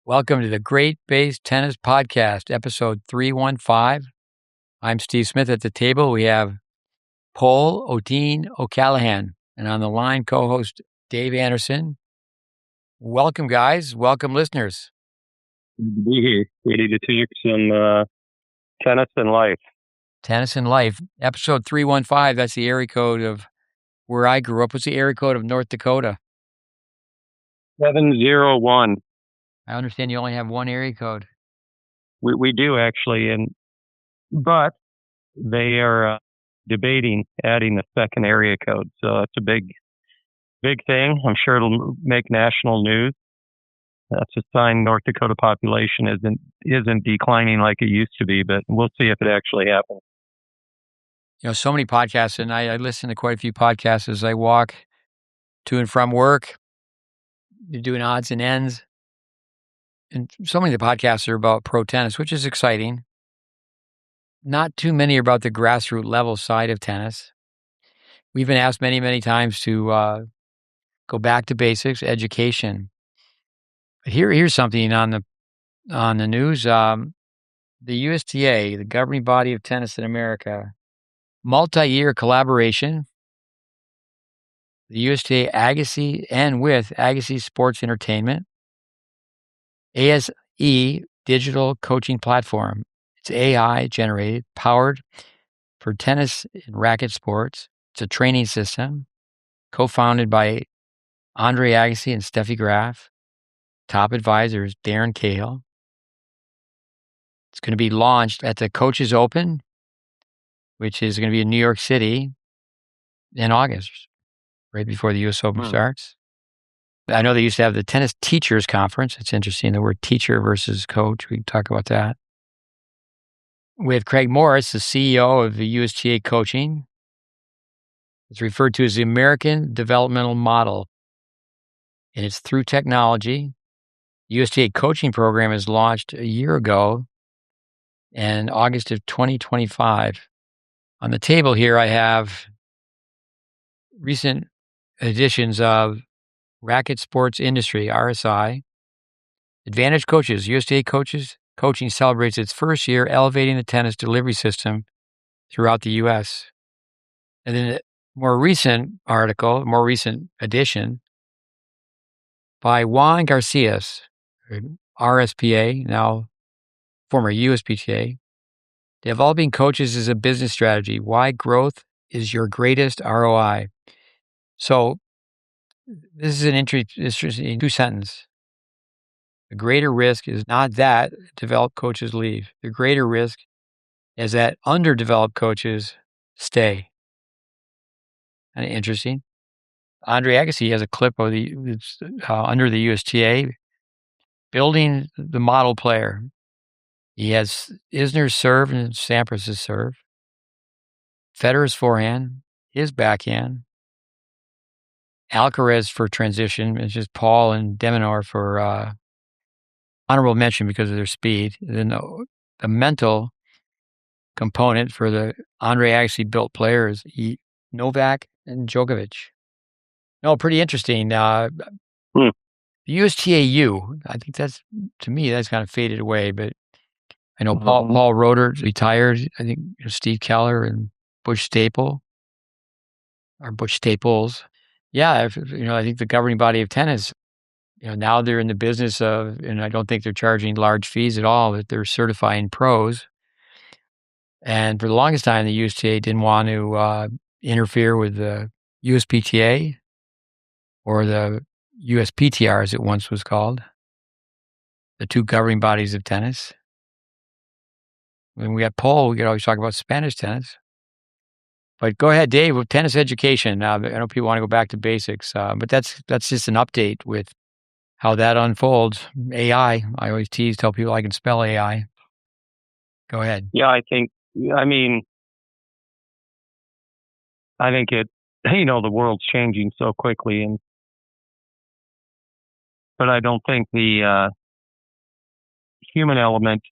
Welcome to the GreatBase Tennis Podcast, episode 315. I'm Steve Smith. At the table, we have Pol O'Callaghan, and on the line, co-host Dave Anderson. Welcome, guys. Welcome, listeners. Good to be here. Ready to talk some tennis and life. Tennis and life. Episode 315, that's the area code of where I grew up. What's the area code of North Dakota? 701. I understand you only have one area code. We do actually, but they are debating adding a second area code. So it's a big thing. I'm sure it'll make national news. That's a sign North Dakota population isn't declining like it used to be, but we'll see if it actually happens. You know, so many podcasts, and I listen to quite a few podcasts as I walk to and from work. You're doing odds and ends. And so many of the podcasts are about pro tennis, which is exciting. Not too many are about the grassroots level side of tennis. We've been asked many, many times to go back to basics, education. But here's something on the news. The USTA, the governing body of tennis in America, multi-year collaboration. The USTA Agassi and with Agassi Sports Entertainment. ASE digital coaching platform. It's AI generated, powered for tennis and racket sports. It's a training system co-founded by Andre Agassi and Steffi Graf. Top advisors, Darren Cahill. It's going to be launched at the Coaches Open, which is going to be in New York City in August, right before the US Open starts. I know they used to have the Tennis Teachers Conference. It's interesting, the word teacher versus coach. We can talk about that. With Craig Morris, the CEO of the USTA Coaching. It's referred to as the American Developmental Model. And it's through technology. The USTA Coaching Program is launched a year ago in August of 2025. On the table here, I have recent editions of Racket Sports Industry, RSI. Advantage Coaches, USTA Coaching celebrates its first year elevating the tennis delivery system throughout the U.S. And then a more recent edition by Juan Garcia, RSPA, now former USPTA. Developing coaches is a business strategy. Why growth is your greatest ROI. So this is an interesting two-sentence. The greater risk is not that developed coaches leave. The greater risk is that underdeveloped coaches stay. Kind of interesting. Andre Agassi has a clip of under the USTA building the model player. He has Isner's serve and Sampras's serve, Federer's forehand, his backhand, Alcaraz for transition. It's just Paul and Demonor for honorable mention because of their speed. Then the mental component for the Andre Agassi built players, Novak and Djokovic. No, pretty interesting. The USTAU, I think to me, that's kind of faded away, but I know Paul Roeder retired. I think Steve Keller and Butch Staples. Yeah, I think the governing body of tennis, now they're in the business of, and I don't think they're charging large fees at all, that they're certifying pros. And for the longest time, the USTA didn't want to interfere with the USPTA or the USPTR, as it once was called, the two governing bodies of tennis. When we got Pol, we could always talk about Spanish tennis. But go ahead, Dave, with tennis education. I know people want to go back to basics, but that's just an update with how that unfolds. AI, I always tell people I can spell AI. Go ahead. Yeah, I think it, the world's changing so quickly, but I don't think the human element,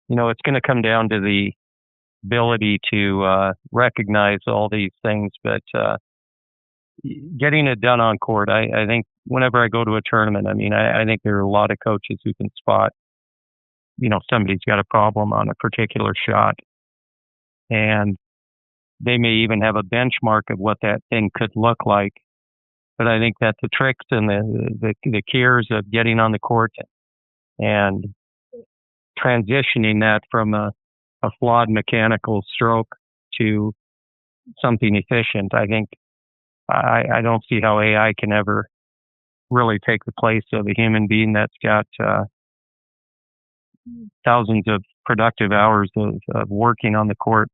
it's going to come down to the ability to recognize all these things, but getting it done on court, I think whenever I go to a tournament, I mean, I think there are a lot of coaches who can spot, somebody's got a problem on a particular shot, and they may even have a benchmark of what that thing could look like. But I think that the tricks and the cures of getting on the court and transitioning that from a flawed mechanical stroke to something efficient, I think I don't see how AI can ever really take the place of a human being that's got thousands of productive hours of working on the court,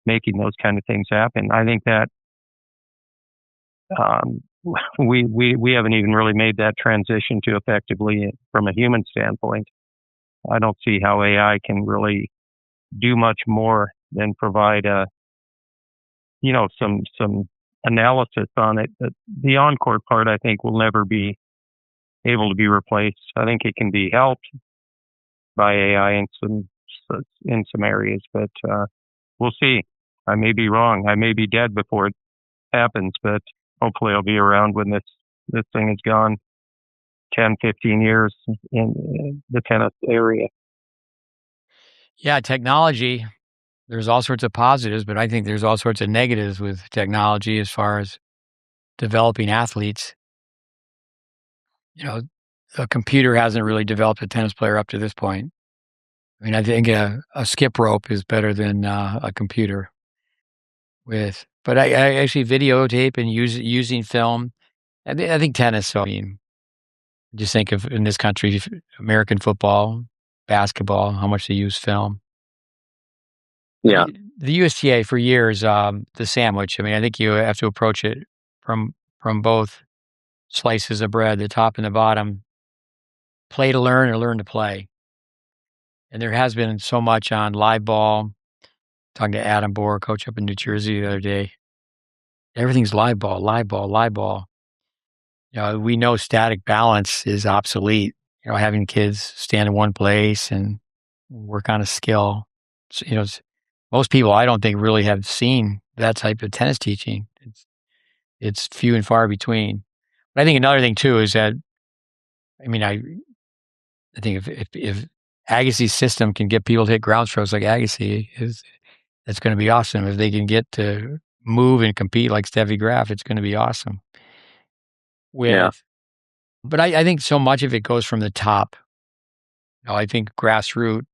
making those kind of things happen. I think that we haven't even really made that transition too effectively from a human standpoint. I don't see how AI can really do much more than provide some analysis on it. But the on-court part, I think, will never be able to be replaced. I think it can be helped by AI in some areas, but we'll see. I may be wrong. I may be dead before it happens, but hopefully I'll be around when this thing is gone 10, 15 years in the tennis area. Yeah, technology, there's all sorts of positives, but I think there's all sorts of negatives with technology as far as developing athletes. A computer hasn't really developed a tennis player up to this point. I mean, I think a skip rope is better than a computer. But I actually videotape and using film. I think tennis. So I mean, just think of in this country, American football, basketball, how much they use film. Yeah. The USTA for years, the sandwich. I mean, I think you have to approach it from both slices of bread, the top and the bottom. Play to learn or learn to play. And there has been so much on live ball. Talking to Adam Bohr, coach up in New Jersey the other day. Everything's live ball, live ball, live ball. We know static balance is obsolete. Having kids stand in one place and work on a skill. So, most people I don't think really have seen that type of tennis teaching. It's few and far between. But I think another thing too is that, I mean, I think if Agassi's system can get people to hit ground strokes like Agassi, that's going to be awesome. If they can get to move and compete like Steffi Graf, it's going to be awesome. But I think so much of it goes from the top. I think grassroots,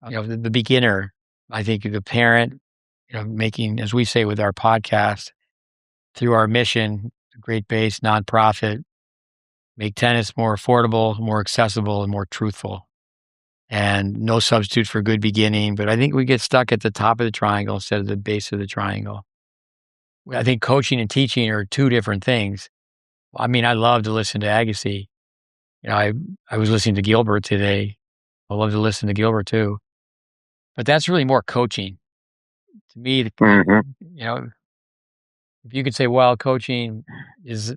the beginner, I think the parent, making, as we say with our podcast, through our mission, GreatBase nonprofit, make tennis more affordable, more accessible, and more truthful. And no substitute for good beginning. But I think we get stuck at the top of the triangle instead of the base of the triangle. I think coaching and teaching are two different things. I mean, I love to listen to Agassi. I was listening to Gilbert today. I love to listen to Gilbert too. But that's really more coaching. To me, if you could say, well, coaching is,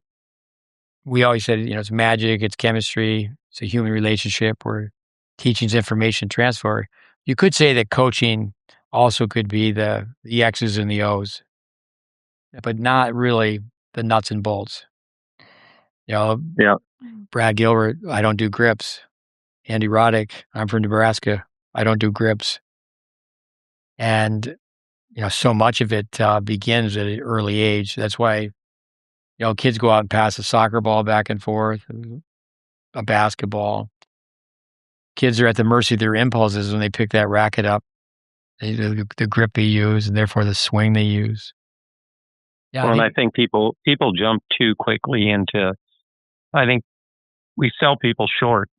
we always said, it's magic, it's chemistry, it's a human relationship where teaching's information transfer. You could say that coaching also could be the X's and the O's, but not really the nuts and bolts. Brad Gilbert, I don't do grips. Andy Roddick, I'm from Nebraska, I don't do grips. And, so much of it begins at an early age. That's why, kids go out and pass a soccer ball back and forth, a basketball. Kids are at the mercy of their impulses when they pick that racket up, the grip they use, and therefore the swing they use. Yeah, well, and I think people jump too quickly into, I think we sell people short.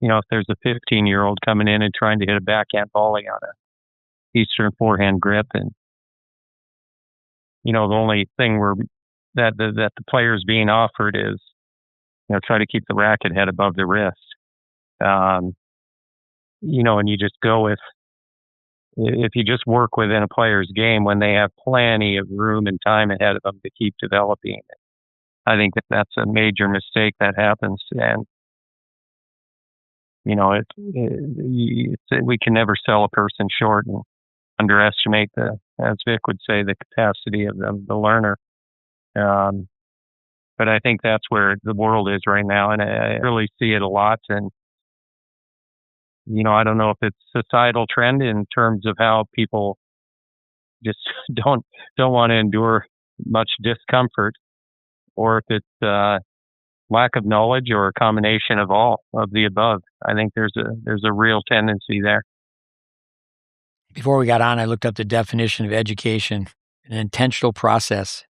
If there's a 15-year-old coming in and trying to hit a backhand volley on a Eastern forehand grip, and the only thing that the player's being offered is, try to keep the racket head above the wrist. And you just go with, if you just work within a player's game when they have plenty of room and time ahead of them to keep developing, I think that's a major mistake that happens. And, we can never sell a person short and underestimate as Vic would say, the capacity of the learner. But I think that's where the world is right now, and I really see it a lot. And I don't know if it's societal trend in terms of how people just don't want to endure much discomfort, or if it's lack of knowledge or a combination of all of the above. I think there's a real tendency there. Before we got on, I looked up the definition of education: an intentional process,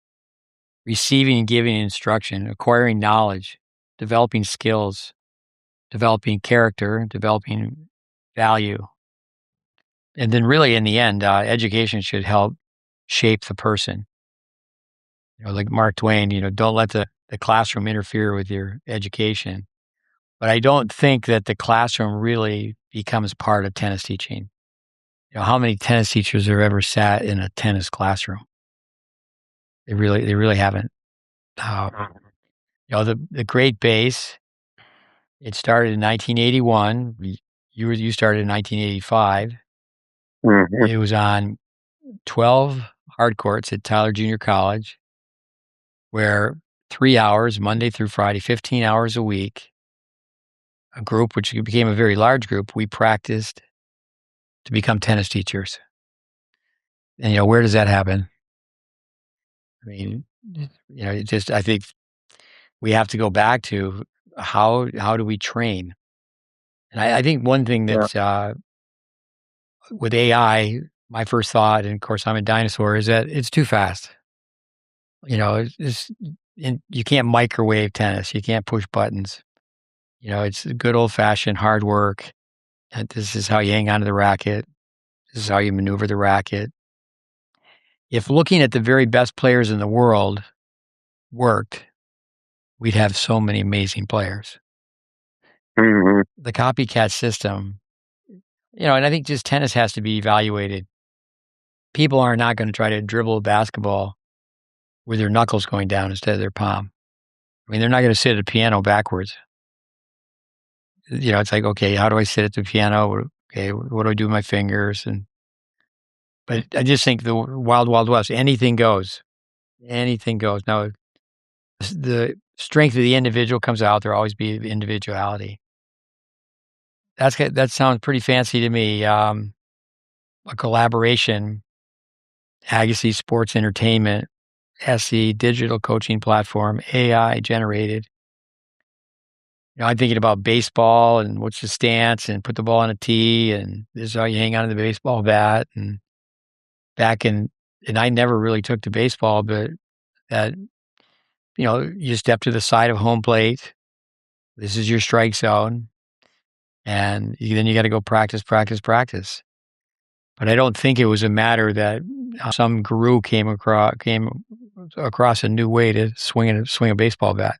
receiving and giving instruction, acquiring knowledge, developing skills, developing character, developing value. And then really in the end, education should help shape the person. Like Mark Twain, don't let the classroom interfere with your education. But I don't think that the classroom really becomes part of tennis teaching. How many tennis teachers have ever sat in a tennis classroom? They really haven't. The GreatBase, it started in 1981. You started in 1985. Mm-hmm. It was on 12 hard courts at Tyler Junior College, where 3 hours, Monday through Friday, 15 hours a week, a group, which became a very large group, we practiced to become tennis teachers. And, where does that happen? I mean, I think we have to go back to how do we train? And I think one thing that with AI, my first thought, and of course I'm a dinosaur, is that it's too fast. You can't microwave tennis. You can't push buttons. It's good old fashioned hard work. And this is how you hang onto the racket. This is how you maneuver the racket. If looking at the very best players in the world worked, we'd have so many amazing players. Mm-hmm. The copycat system, and I think just tennis has to be evaluated. People are not going to try to dribble a basketball with their knuckles going down instead of their palm. I mean, they're not going to sit at a piano backwards. It's like, okay, how do I sit at the piano? Okay, what do I do with my fingers? But I just think the wild, wild west, anything goes. Anything goes. Now, the strength of the individual comes out. There'll always be individuality. That sounds pretty fancy to me. A collaboration, Agassi Sports Entertainment, SE digital coaching platform, AI generated. I'm thinking about baseball and what's the stance and put the ball on a tee and this is how you hang on to the baseball bat. And and I never really took to baseball, but that, you step to the side of home plate. This is your strike zone. And then you got to go practice. But I don't think it was a matter that some guru came across a new way to swing a baseball bat.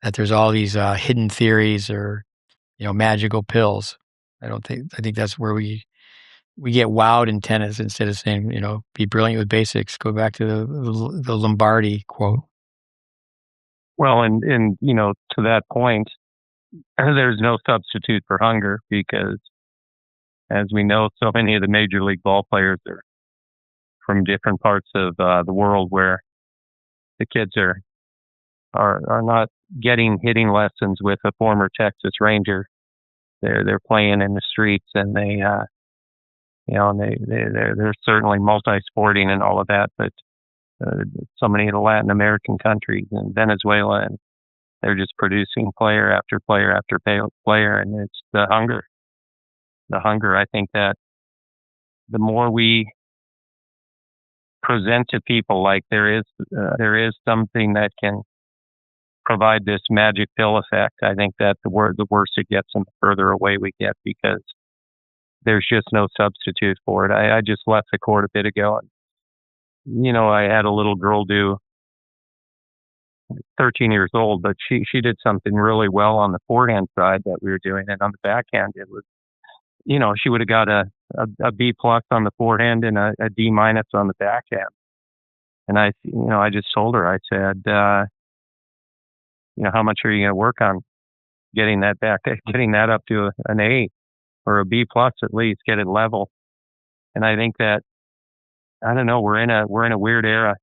That there's all these hidden theories or magical pills. I think that's where we get wowed in tennis instead of saying be brilliant with basics. Go back to the Lombardi quote. Well, and to that point, there's no substitute for hunger because, as we know, so many of the major league ball players are from different parts of the world where the kids are not getting hitting lessons with a former Texas Ranger. They're playing in the streets, and they're certainly multi-sporting and all of that. But so many of the Latin American countries and Venezuela, and they're just producing player after player after player, and it's the hunger. The hunger. I think that the more we present to people like there is something that can provide this magic pill effect, I think that the worse it gets and the further away we get, because there's just no substitute for it. I just left the court a bit ago, and I had a little girl do 13 years old, but she did something really well on the forehand side that we were doing, and on the backhand it was, she would have got a B plus on the forehand and a D minus on the backhand. And I just told her, I said, how much are you going to work on getting that up to an A or a B plus at least, get it level. And I think that, I don't know, we're in a weird era.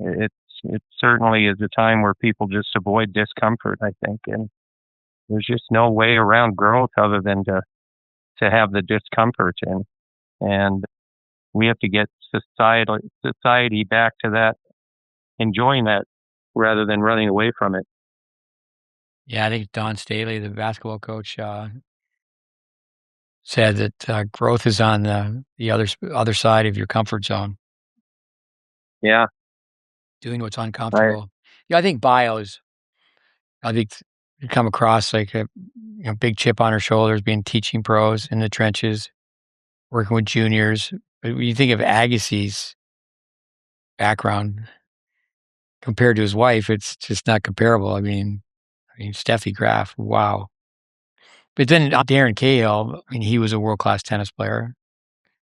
It's it certainly is a time where people just avoid discomfort, I think, and there's just no way around growth other than to have the discomfort, and we have to get society back to that, enjoying that rather than running away from it. Yeah, I think Don Staley, the basketball coach, said that growth is on the other side of your comfort zone. Yeah, Doing what's uncomfortable. Yeah, I think bios. I think you come across like a big chip on her shoulders, being teaching pros in the trenches, working with juniors. But when you think of Agassi's background compared to his wife, it's just not comparable. I mean, Steffi Graf, wow. But then Darren Cahill, I mean, he was a world-class tennis player.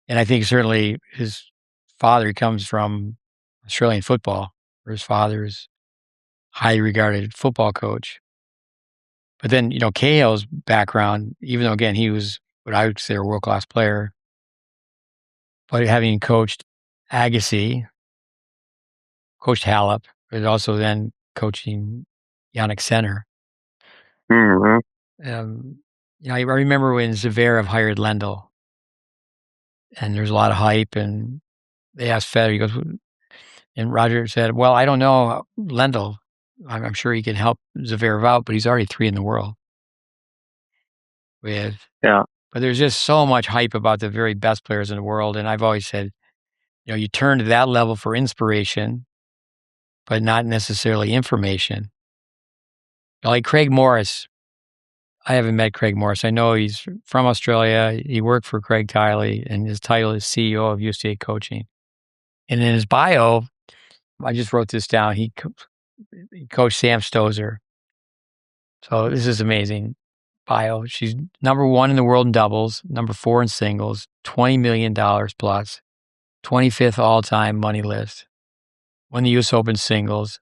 And I think certainly his father, he comes from Australian football, where his father is a highly regarded football coach. But then, Cahill's background, even though, again, he was what I would consider a world-class player, but having coached Agassi, coached Halep, but also then coaching Yannick Sinner. Mm-hmm. I remember when Zverev hired Lendl, and there's a lot of hype, and they asked Federer, he goes, and Roger said, well, I don't know, Lendl, I'm sure he can help Zverev out, but he's already 3 in the world. But there's just so much hype about the very best players in the world, and I've always said, you turn to that level for inspiration, but not necessarily information. Like Craig Morris, I haven't met Craig Morris. I know he's from Australia. He worked for Craig Tiley, and his title is CEO of USTA Coaching. And in his bio, I just wrote this down. He coached Sam Stosur. So this is amazing bio. She's number 1 in the world in doubles, number 4 in singles, $20 million plus, 25th all-time money list. Won the U.S. Open singles,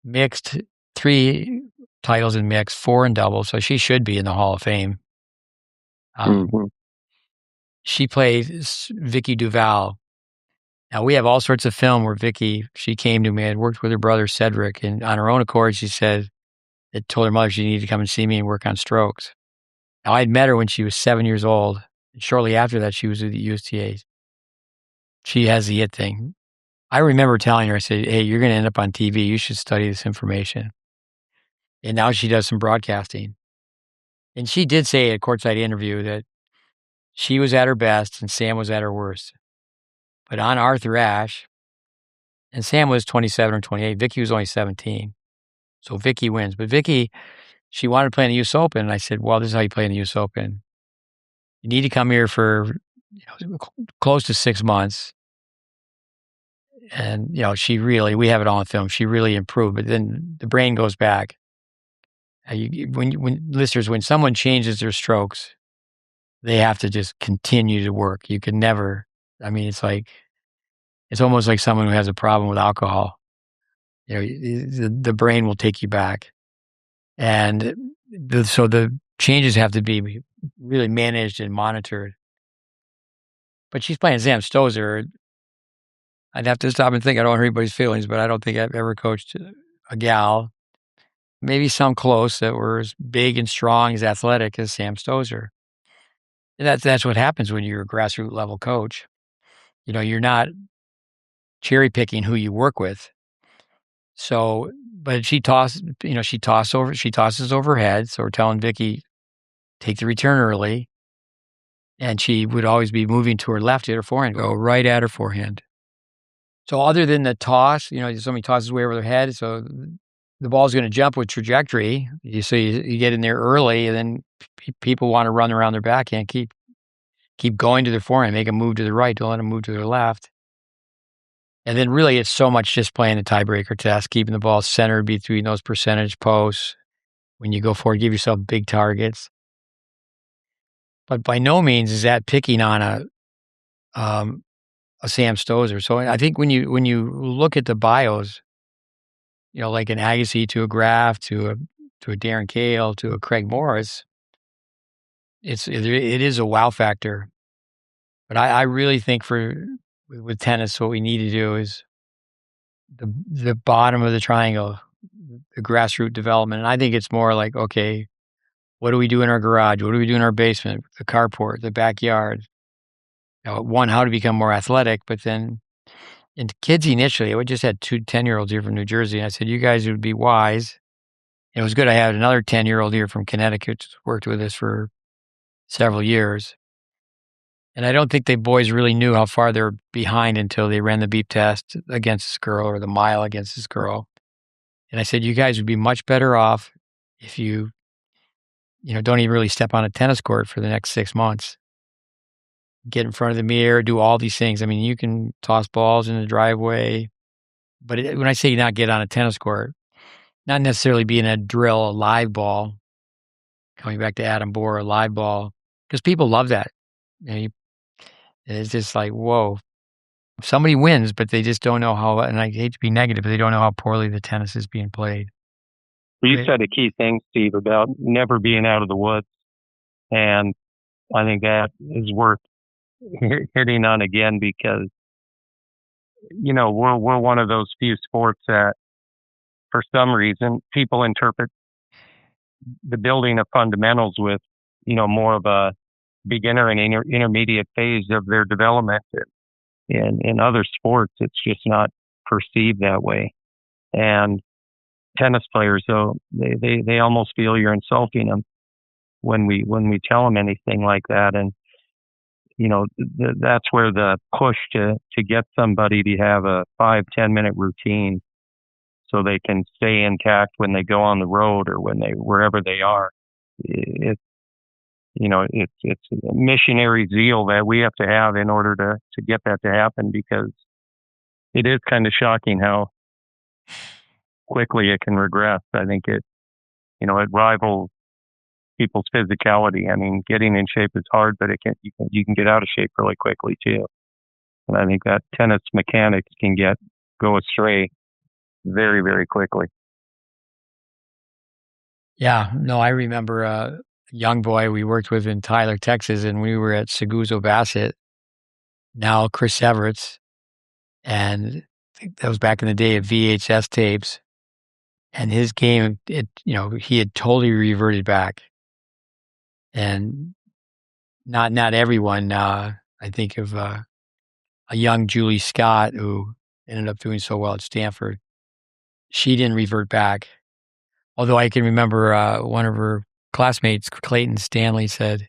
mixed 3 titles in mixed, 4 in doubles. So she should be in the Hall of Fame. She played Vicky Duval. Now, we have all sorts of film where she came to me. I had worked with her brother, Cedric, and on her own accord, she said, it told her mother she needed to come and see me and work on strokes. Now, I'd met her when she was 7 years old. And shortly after that, she was at the USTA. She has the it thing. I remember telling her, I said, hey, you're going to end up on TV. You should study this information. And now she does some broadcasting. And she did say at a courtside interview that she was at her best and Sam was at her worst. But on Arthur Ashe, and Sam was 27 or 28, Vicky was only 17. So Vicky wins. But Vicky, she wanted to play in the US Open. And I said, well, this is how you play in the US Open. You need to come here for close to 6 months. And, we have it all on film. She really improved. But then the brain goes back. When someone changes their strokes, they have to just continue to work. You can never, it's almost like someone who has a problem with alcohol. The brain will take you back. And so the changes have to be really managed and monitored. But she's playing Sam Stosur. I'd have to stop and think. I don't hurt anybody's feelings, but I don't think I've ever coached a gal, maybe some close, that were as big and strong, as athletic as Sam Stosur. And that's what happens when you're a grassroots level coach. You're not cherry picking who you work with. So, but she tosses overhead. So we're telling Vicky, take the return early. And she would always be moving to her left at her forehand, go right at her forehand. So other than the toss, somebody tosses way over their head. So the ball's going to jump with trajectory. So you get in there early, and then people want to run around their backhand, keep going to their forehand, make them move to the right, don't let them move to their left. And then really it's so much just playing a tiebreaker test, keeping the ball centered between those percentage posts. When you go forward, give yourself big targets. But by no means is that picking on a Sam Stosur. So I think when you look at the bios, like an Agassi to a Graf to a Darren Cahill to a Craig Morris, it is a wow factor. But I really think with tennis, what we need to do is the bottom of the triangle, the grassroots development. And I think it's more like, okay, what do we do in our garage? What do we do in our basement, the carport, the backyard? One, how to become more athletic, but then in kids initially, I just had 2 10-year-olds here from New Jersey. And I said, you guys would be wise. It was good. I had another 10-year-old here from Connecticut, worked with us for several years. And I don't think the boys really knew how far they were behind until they ran the beep test against this girl or the mile against this girl. And I said, you guys would be much better off if you don't even really step on a tennis court for the next 6 months. Get in front of the mirror, do all these things. I mean, you can toss balls in the driveway, but when I say not get on a tennis court, not necessarily be in a drill, a live ball, coming back to Adam Bohr, a live ball, because people love that. It's just like, whoa, somebody wins, but they just don't know how, and I hate to be negative, but they don't know how poorly the tennis is being played. Well, you said a key thing, Steve, about never being out of the woods. And I think that is worth hitting on again because, we're one of those few sports that, for some reason, people interpret the building of fundamentals with, more of a beginner and intermediate phase of their development. In other sports, it's just not perceived that way. And tennis players, though, they almost feel you're insulting them when we tell them anything like that. And that's where the push to get somebody to have a 5-10 minute routine so they can stay intact when they go on the road or wherever they are. It's a missionary zeal that we have to have in order to get that to happen, because it is kind of shocking how quickly it can regress. I think it rivals people's physicality. I mean, getting in shape is hard, but you can get out of shape really quickly too. And I think that tennis mechanics can go astray very, very quickly. Yeah, no, I remember a young boy we worked with in Tyler, Texas, and we were at Seguzo Bassett, now Chris Everett's, and I think that was back in the day of VHS tapes. And his game, he had totally reverted back. And not everyone. I think of a young Julie Scott who ended up doing so well at Stanford. She didn't revert back. Although I can remember one of her classmates, Clayton Stanley, said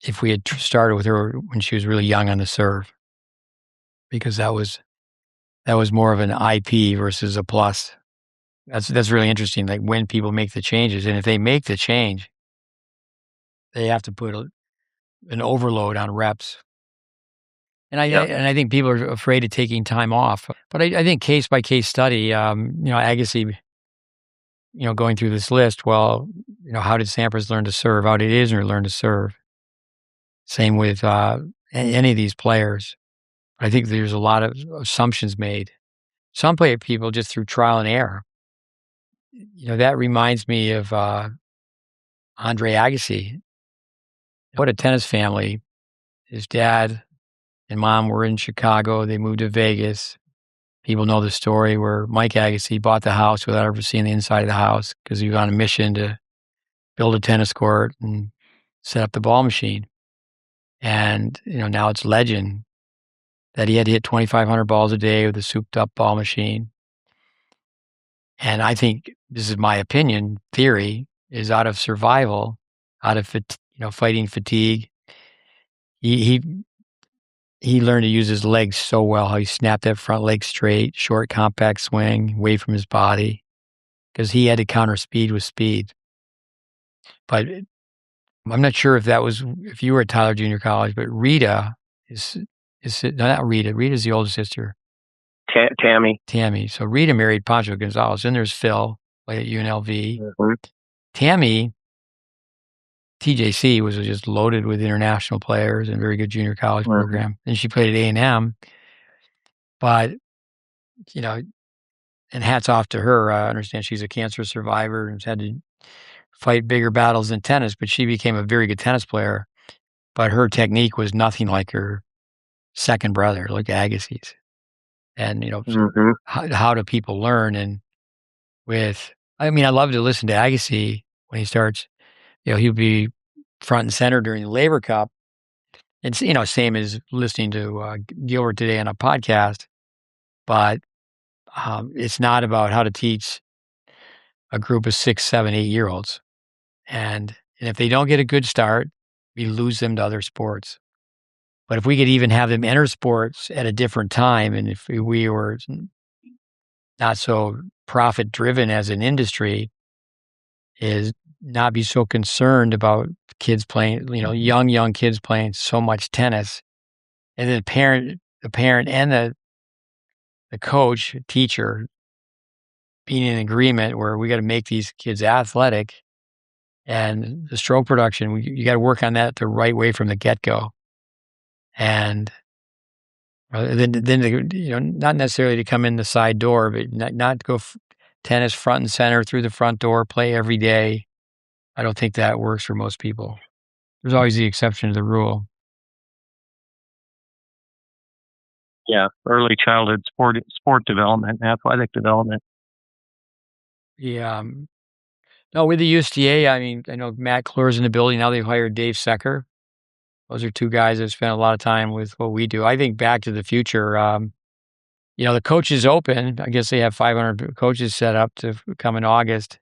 if we had started with her when she was really young on the serve, because that was more of an IP versus a plus. That's really interesting. Like when people make the changes, and if they make the change, they have to put an overload on reps. And I think people are afraid of taking time off. But I think case by case study, Agassi, going through this list, well, how did Sampras learn to serve? How did Isner learn to serve? Same with any of these players. I think there's a lot of assumptions made. Some people just through trial and error. That reminds me of Andre Agassi. What a tennis family. His dad and mom were in Chicago. They moved to Vegas. People know the story where Mike Agassi bought the house without ever seeing the inside of the house because he was on a mission to build a tennis court and set up the ball machine. And, now it's legend that he had to hit 2,500 balls a day with a souped up ball machine. And I think, this is my opinion, theory, is out of survival, out of fighting fatigue. He learned to use his legs so well, how he snapped that front leg straight, short, compact swing away from his body, because he had to counter speed with speed. But I'm not sure if you were at Tyler Junior College, but Rita not Rita. Rita's the older sister. Tammy. So Rita married Pancho Gonzalez. Then there's Phil, played at UNLV. Mm-hmm. Tammy, TJC was just loaded with international players and very good junior college program. And she played at A&M. But, and hats off to her. I understand she's a cancer survivor and has had to fight bigger battles than tennis, but she became a very good tennis player. But her technique was nothing like her second brother, like Agassi's. and Mm-hmm. how do people learn? And I love to listen to Agassi when he starts. He'll be front and center during the Labor Cup. It's same as listening to Gilbert today on a podcast, but it's not about how to teach a group of 6, 7, 8-year-olds. And if they don't get a good start, we lose them to other sports. But if we could even have them enter sports at a different time, and if we were not so profit driven as an industry, is not be so concerned about kids playing, young kids playing so much tennis, and then the parent and the coach, teacher being in agreement where we got to make these kids athletic, and the stroke production, you got to work on that the right way from the get go, and then not necessarily to come in the side door, but not go tennis front and center through the front door, play every day. I don't think that works for most people. There's always the exception to the rule. Yeah, early childhood sport development, athletic development. Yeah. No, with the USTA, I know Matt Clure's in the building. Now they've hired Dave Secker. Those are two guys that spent a lot of time with what we do. I think Back to the Future, the coach is open. I guess they have 500 coaches set up to come in August.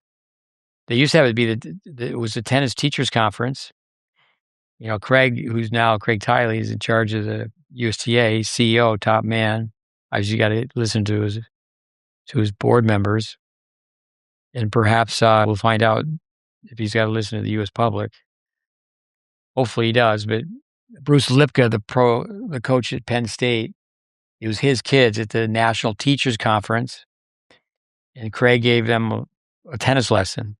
They used to have it be it was the tennis teachers conference. Craig, who's now Craig Tiley, is in charge of the USTA, CEO, top man. Obviously, you got to listen to his board members, and perhaps we'll find out if he's got to listen to the U.S. public. Hopefully, he does. But Bruce Lipka, the coach at Penn State, it was his kids at the National Teachers Conference, and Craig gave them a tennis lesson.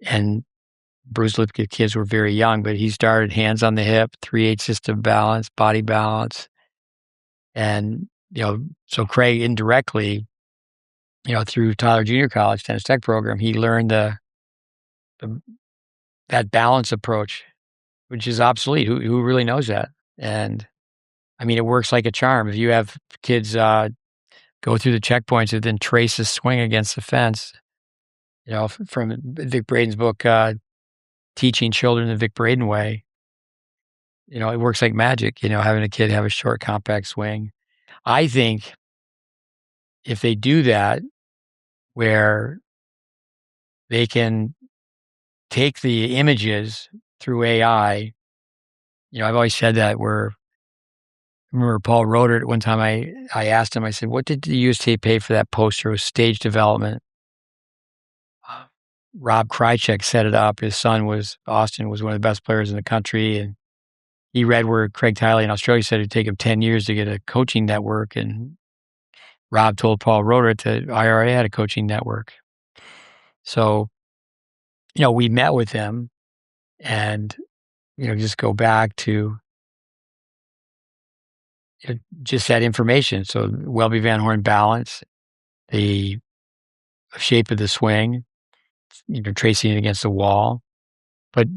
And Bruce Lipka's kids were very young, but he started hands on the hip, 3/8 system balance, body balance. And, so Craig indirectly, through Tyler Junior College Tennis Tech program, he learned that balance approach, which is obsolete. Who really knows that? And it works like a charm. If you have kids go through the checkpoints and then trace a swing against the fence, from Vic Braden's book, Teaching Children the Vic Braden Way, it works like magic, having a kid have a short, compact swing. I think if they do that, where they can take the images through AI, I've always said that I remember Paul Roeder, one time I asked him, I said, what did the USTA pay for that poster? It was stage development. Rob Krychek set it up. His son Austin was one of the best players in the country. And he read where Craig Tiley in Australia said it'd take him 10 years to get a coaching network. And Rob told Paul Roeder that IRA had a coaching network. So, we met with them and, just go back to just that information. So Welby Van Horn balance, the shape of the swing, tracing it against the wall. But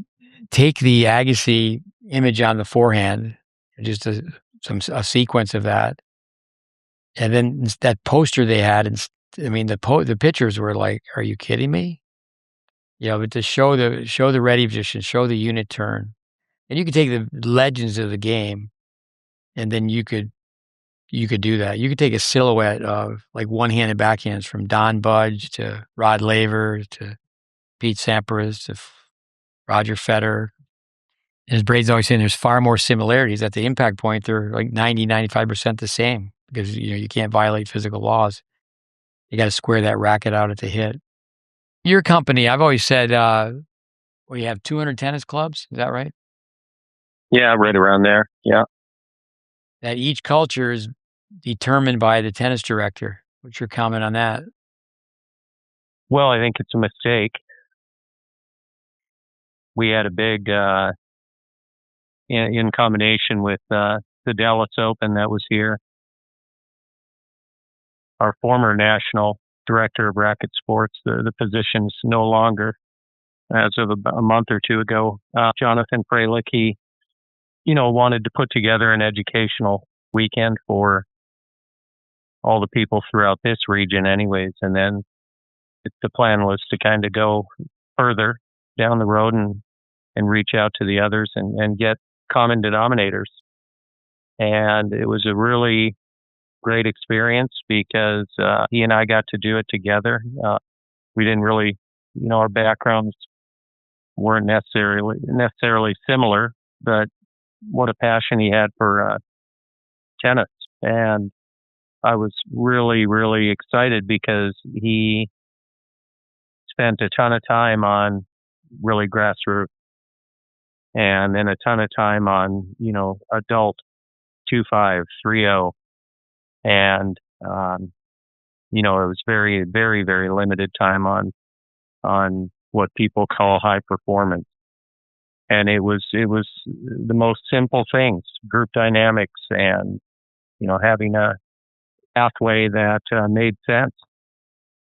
take the Agassi image on the forehand, just a sequence of that. And then that poster they had, and the pictures were like, are you kidding me? But to show the ready position, show the unit turn. And you could take the legends of the game, and then you could do that. You could take a silhouette of like one-handed backhands from Don Budge to Rod Laver to Pete Sampras to Roger Federer. And as Braden's always saying, there's far more similarities. At the impact point, they're like 95% the same because, you can't violate physical laws. You got to square that racket out at the hit. Your company, I've always said, you have 200 tennis clubs. Is that right? Yeah, right around there. Yeah. That each culture is determined by the tennis director. What's your comment on that? Well, I think it's a mistake. We had a big, in combination with the Dallas Open that was here. Our former national director of racket sports, the position's no longer, as of a month or two ago. Jonathan Fralick, he, wanted to put together an educational weekend for all the people throughout this region anyways. And then the plan was to kind of go further down the road and reach out to the others and get common denominators. And it was a really great experience because he and I got to do it together. We didn't really, our backgrounds weren't necessarily similar, but what a passion he had for tennis. And I was really, really excited because he spent a ton of time on really grassroots and then a ton of time on, adult 2-5, 3-0. And, it was very, very, very limited time on what people call high performance. And it was the most simple things, group dynamics and, having a pathway that made sense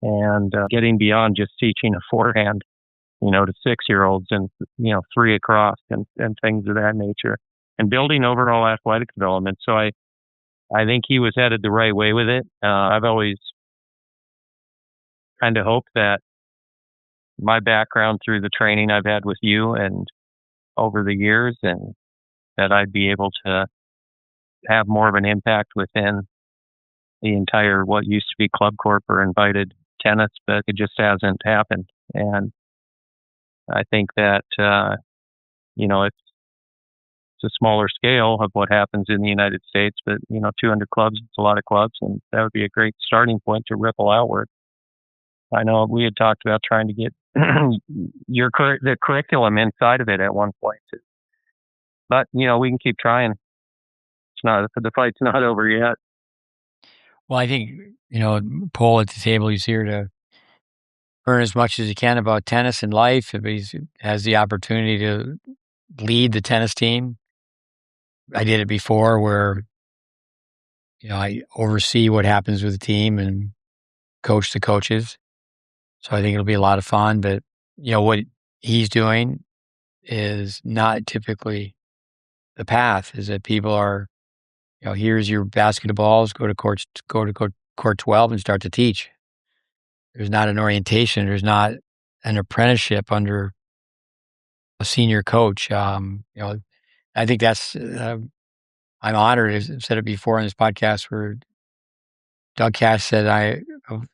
and getting beyond just teaching a forehand, to 6-year-olds and, 3 across and things of that nature and building overall athletic development. So I think he was headed the right way with it. I've always kind of hoped that my background through the training I've had with you and over the years, and that I'd be able to have more of an impact within the entire what used to be Club Corp or invited tennis, but it just hasn't happened. And I think that it's a smaller scale of what happens in the United States, but 200 clubs, it's a lot of clubs, and that would be a great starting point to ripple outward. I know we had talked about trying to get the curriculum inside of it at one point, but we can keep trying. The fight's not over yet. Well, I think Pol at the table, he's here to learn as much as he can about tennis and life. If he has the opportunity to lead the tennis team. I did it before where, I oversee what happens with the team and coach the coaches. So I think it'll be a lot of fun. But, what he's doing is not typically the path, is that people are, here's your basket of balls, go to court 12 and start to teach. There's not an orientation. There's not an apprenticeship under a senior coach. I think that's, I'm honored, I've said it before on this podcast, where Doug Cash said, of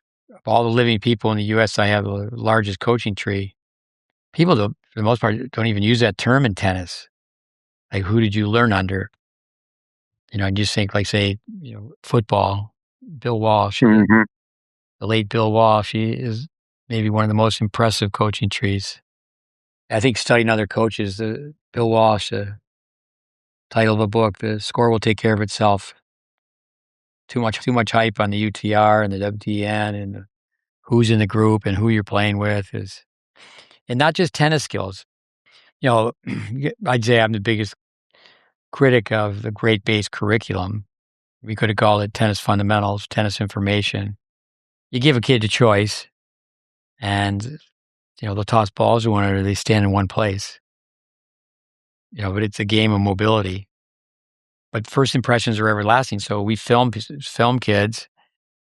all the living people in the U.S., I have the largest coaching tree. People, for the most part, don't even use that term in tennis. Like, who did you learn under? I just think, like, say, football, Bill Walsh, Mm-hmm. the late Bill Walsh, he is maybe one of the most impressive coaching trees. I think studying other coaches, Bill Walsh, the title of a book, The Score Will Take Care of Itself. Too much hype on the UTR and the WTN and who's in the group and who you're playing with and not just tennis skills. I'd say I'm the biggest critic of the GreatBase curriculum. We could have called it tennis fundamentals, tennis information. You give a kid a choice and, they'll toss balls to one another, they stand in one place. But it's a game of mobility. But first impressions are everlasting. So we film kids,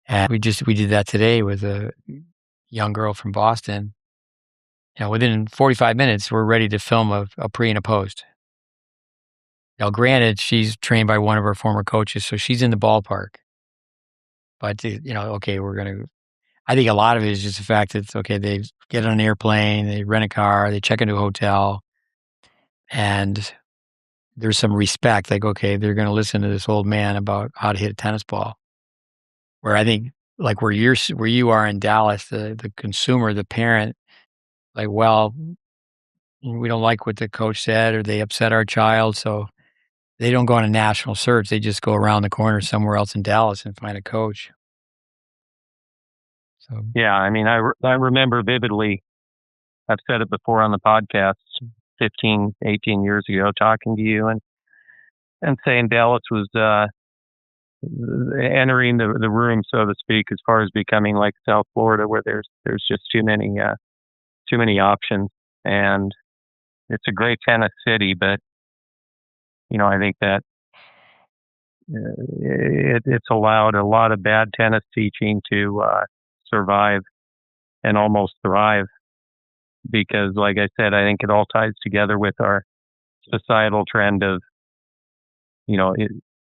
and we did that today with a young girl from Boston. Within 45 minutes, we're ready to film a pre and a post. Granted, she's trained by one of our former coaches, so she's in the ballpark. But, okay, I think a lot of it is just the fact that, okay, they get on an airplane, they rent a car, they check into a hotel, and there's some respect. Like, okay, they're going to listen to this old man about how to hit a tennis ball. Where I think, like where you are in Dallas, the consumer, the parent, like, well, we don't like what the coach said, or they upset our child, so they don't go on a national search. They just go around the corner somewhere else in Dallas and find a coach. So yeah, I mean, I remember vividly. I've said it before on the podcast 15, 18 years ago, talking to you and saying Dallas was entering the room, so to speak, as far as becoming like South Florida, where there's just too many options. And it's a great tennis city, but I think that it's allowed a lot of bad tennis teaching to survive and almost thrive. Because, like I said, I think it all ties together with our societal trend of,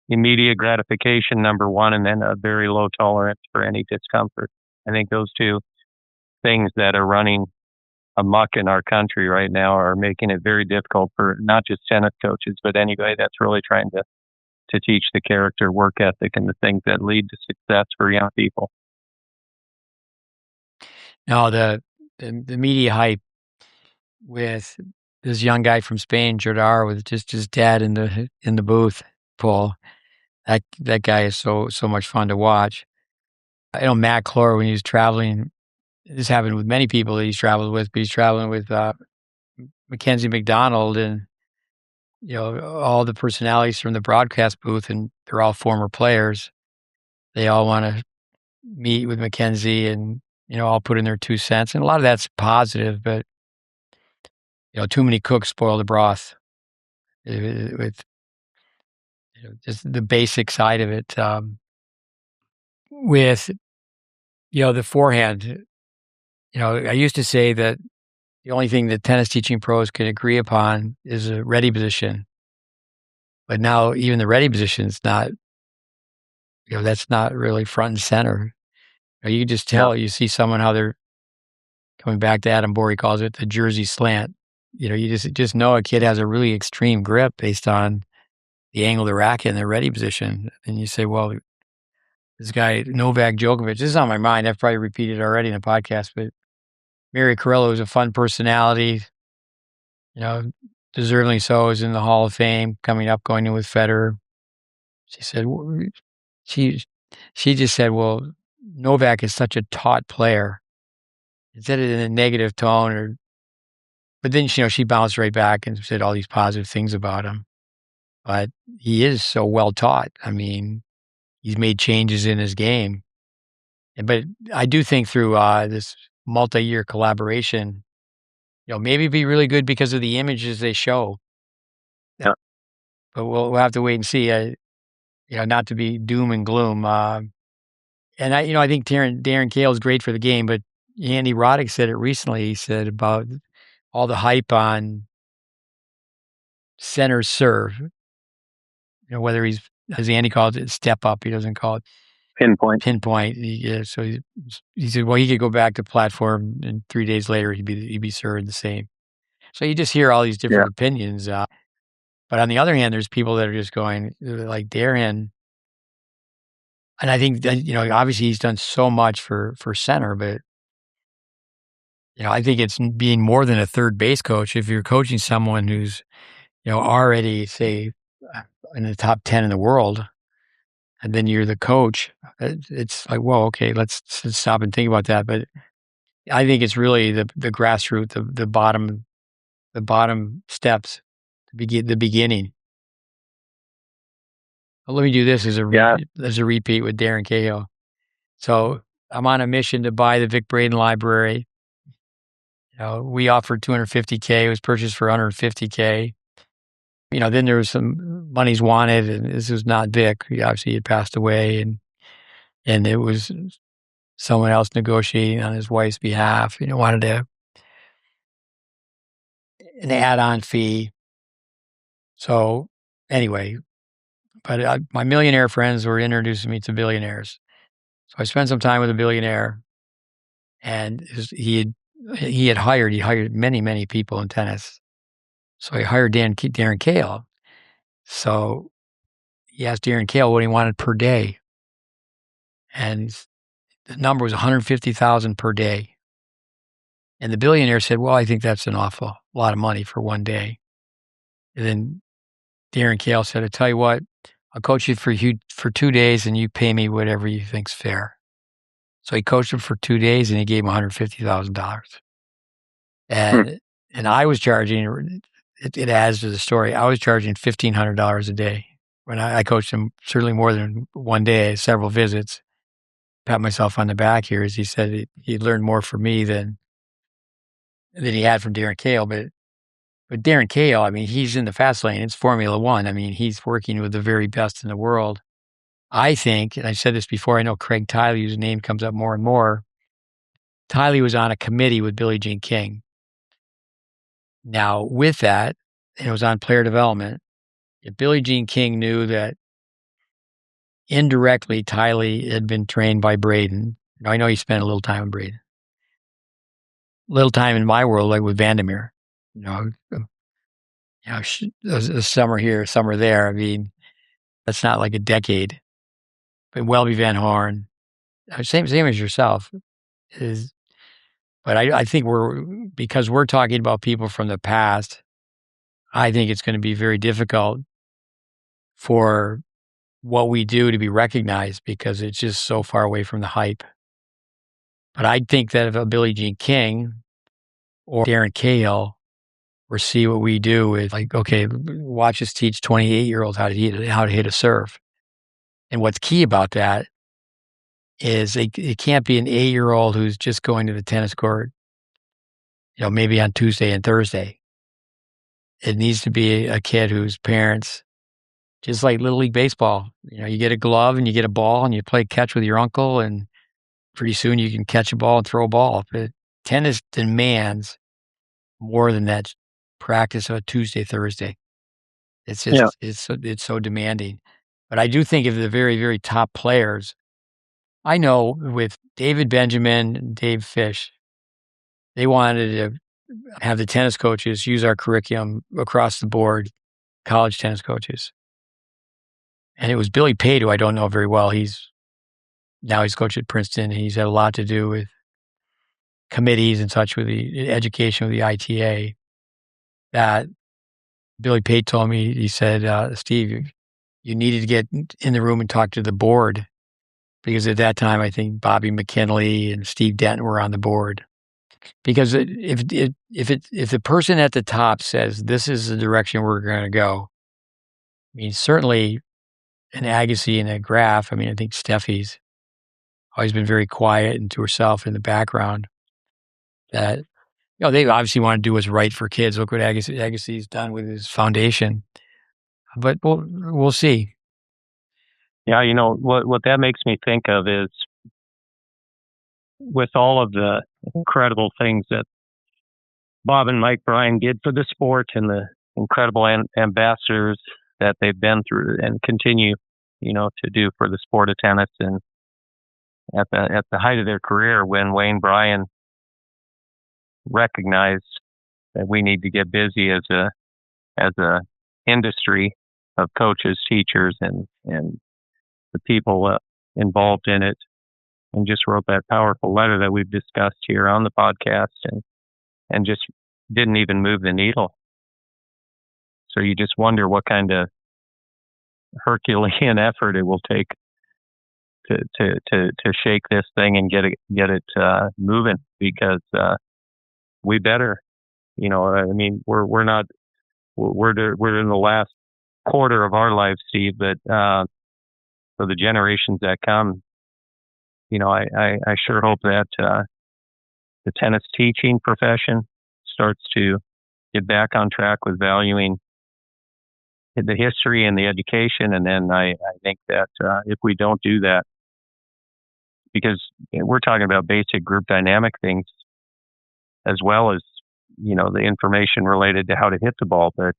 immediate gratification, number one, and then a very low tolerance for any discomfort. I think those two things that are running amok in our country right now are making it very difficult for not just tennis coaches, but anybody that's really trying to teach the character, work ethic, and the things that lead to success for young people. Now, the media hype with this young guy from Spain, Jordar, with just his dad in the booth, Paul. That guy is so much fun to watch. I know Matt Clore, when he was traveling, this happened with many people that he's traveled with, but he's traveling with Mackenzie McDonald and all the personalities from the broadcast booth, and they're all former players. They all want to meet with Mackenzie and all put in their 2 cents, and a lot of that's positive, but too many cooks spoil the broth with just the basic side of it. With the forehand, I used to say that the only thing that tennis teaching pros can agree upon is a ready position, but now even the ready position is not. That's not really front and center. You can just tell. You see someone how they're coming back to Adam Borey calls it the Jersey slant. You just know a kid has a really extreme grip based on the angle of the racket and the ready position. And you say, well, this guy, Novak Djokovic, this is on my mind. I've probably repeated it already in the podcast, but Mary Carrillo is a fun personality, deservingly so, is in the Hall of Fame, coming up, going in with Federer. She said, she just said, well, Novak is such a taut player. It said it in a negative tone, but then, she bounced right back and said all these positive things about him. But he is so well taught. I mean, he's made changes in his game. But I do think through this multi-year collaboration, maybe be really good because of the images they show. Yeah. But we'll have to wait and see. Not to be doom and gloom. And I think Darren Cahill is great for the game, but Andy Roddick said it recently. He said about all the hype on center serve, whether he's, as Andy calls it, step up. He doesn't call it pinpoint. Yeah. So he said, well, he could go back to platform, and 3 days later he'd be served the same. So you just hear all these different opinions. But on the other hand, there's people that are just going like Darren. And I think that, obviously he's done so much for center, but, I think it's being more than a third base coach. If you're coaching someone who's, already, say, in the top 10 in the world, and then you're the coach, it's like, whoa, okay, let's stop and think about that. But I think it's really the grassroots, the bottom steps, the beginning. Well, let me do this as a repeat with Darren Cahill. So I'm on a mission to buy the Vic Braden Library. We offered $250K. It was purchased for $150K. Then there was some monies wanted, and this was not Vic. Obviously, he had passed away, and it was someone else negotiating on his wife's behalf. Wanted an add-on fee. So anyway, but my millionaire friends were introducing me to billionaires. So I spent some time with a billionaire, and he had hired many people in tennis. So he hired Darren Cahill. So he asked Darren Cahill what he wanted per day. And the number was $150,000 per day. And the billionaire said, well, I think that's an awful lot of money for one day. And then Darren Cahill said, I tell you what, I'll coach you for 2 days and you pay me whatever you think's fair. So he coached him for 2 days and he gave him $150,000. And I was charging, it adds to the story, I was charging $1,500 a day. When I coached him certainly more than one day, several visits. Pat myself on the back here, as he said he learned more from me than he had from Darren Cahill. But Darren Cahill, I mean, he's in the fast lane. It's Formula One. I mean, he's working with the very best in the world. I think, and I said this before, I know Craig Tiley, whose name comes up more and more. Tiley was on a committee with Billie Jean King. Now, with that, it was on player development. If Billie Jean King knew that indirectly Tiley had been trained by Braden, I know he spent a little time with Braden. Little time in my world, like with Vandermeer, a summer here, a summer there. I mean, that's not like a decade. But Welby Van Horn, same as yourself, is. But I think because we're talking about people from the past, I think it's going to be very difficult for what we do to be recognized because it's just so far away from the hype. But I think that if a Billie Jean King or Darren Cahill or see what we do is like, okay, watch us teach 28-year-olds how to hit a serve. And what's key about that is it can't be an 8-year-old who's just going to the tennis court, maybe on Tuesday and Thursday. It needs to be a kid whose parents, just like Little League Baseball, you get a glove and you get a ball and you play catch with your uncle and pretty soon you can catch a ball and throw a ball. But tennis demands more than that practice of a Tuesday, Thursday. It's just, it's so demanding. But I do think of the very, very top players. I know with David Benjamin and Dave Fish, they wanted to have the tennis coaches use our curriculum across the board, college tennis coaches. And it was Billy Pate, who I don't know very well. He's coached at Princeton. He's had a lot to do with committees and such with the education of the ITA. That Billy Pate told me, he said, Steve, you needed to get in the room and talk to the board. Because at that time, I think Bobby McKinley and Steve Denton were on the board. Because if the person at the top says, this is the direction we're going to go, I mean, certainly an Agassi and a Graf, I think Steffi's always been very quiet and to herself in the background. That, they obviously want to do what's right for kids. Look what Agassi's done with his foundation. But we'll see. Yeah, what that makes me think of is with all of the incredible things that Bob and Mike Bryan did for the sport and the incredible ambassadors that they've been through and continue, to do for the sport of tennis. And at the height of their career, when Wayne Bryan recognized that we need to get busy as a industry of coaches, teachers, and the people involved in it, and just wrote that powerful letter that we've discussed here on the podcast, and just didn't even move the needle. So you just wonder what kind of Herculean effort it will take to shake this thing and get it moving, because we better, we're in the last quarter of our lives, Steve, but for the generations that come, I sure hope that the tennis teaching profession starts to get back on track with valuing the history and the education. And then I think that if we don't do that, because we're talking about basic group dynamic things as well as, the information related to how to hit the ball, but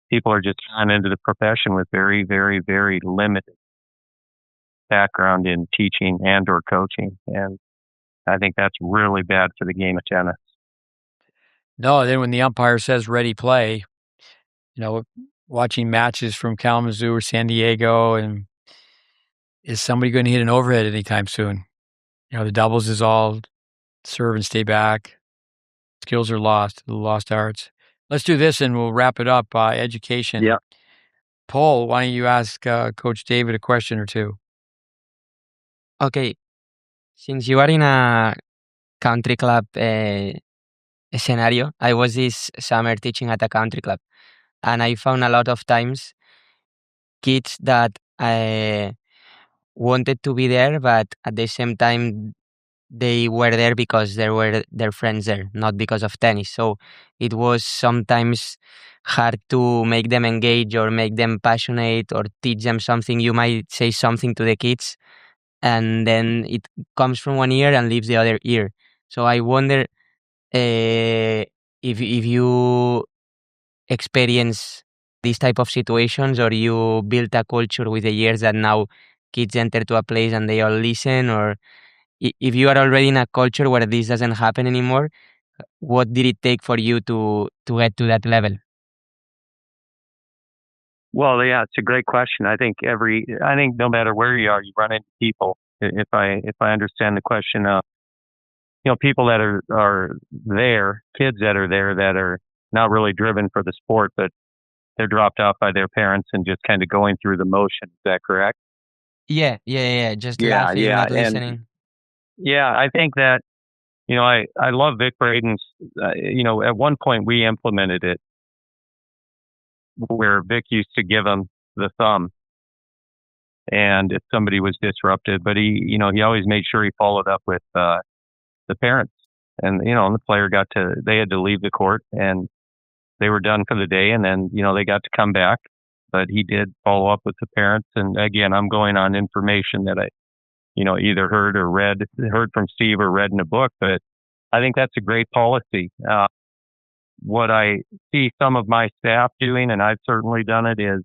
people are just on into the profession with very, very, very limited background in teaching and or coaching. And I think that's really bad for the game of tennis. No, then when the umpire says ready, play, watching matches from Kalamazoo or San Diego, and is somebody going to hit an overhead anytime soon? The doubles is all serve and stay back. Skills are lost, the lost arts. Let's do this and we'll wrap it up. Education. Yeah. Pol, why don't you ask Coach David a question or two? Okay. Since you are in a country club scenario, I was this summer teaching at a country club, and I found a lot of times kids that wanted to be there, but at the same time they were there because there were their friends there, not because of tennis. So it was sometimes hard to make them engage or make them passionate or teach them something. You might say something to the kids, and then it comes from one ear and leaves the other ear. So I wonder if you experience these type of situations, or you build a culture with the years that now kids enter to a place and they all listen, or if you are already in a culture where this doesn't happen anymore, what did it take for you to get to that level? Well, yeah, it's a great question. I think no matter where you are, you run into people. If I understand the question, people that are there, kids that are there that are not really driven for the sport, but they're dropped off by their parents and just kind of going through the motion. Is that correct? Yeah. Just laughing, not listening. Yeah, I think that, I love Vic Braden's, at one point we implemented it where Vic used to give him the thumb, and if somebody was disrupted, but he always made sure he followed up with the parents, and the player they had to leave the court and they were done for the day, and then they got to come back, but he did follow up with the parents. And again, I'm going on information that I either heard from Steve or read in a book, but I think that's a great policy. What I see some of my staff doing, and I've certainly done it, is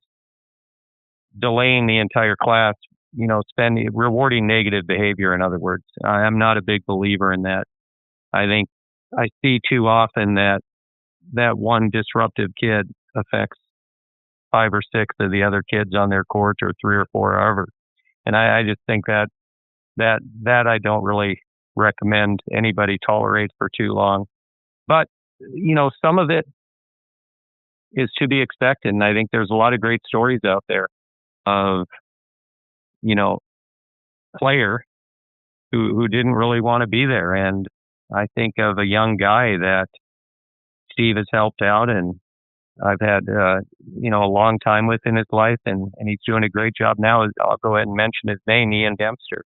delaying the entire class, rewarding negative behavior. In other words, I'm not a big believer in that. I think I see too often that one disruptive kid affects 5 or 6 of the other kids on their court, or 3 or 4, however. And I just think that I don't really recommend anybody tolerate for too long. But, some of it is to be expected. And I think there's a lot of great stories out there of, player who didn't really want to be there. And I think of a young guy that Steve has helped out, and I've had, a long time with in his life, and he's doing a great job now. I'll go ahead and mention his name, Ian Dempster.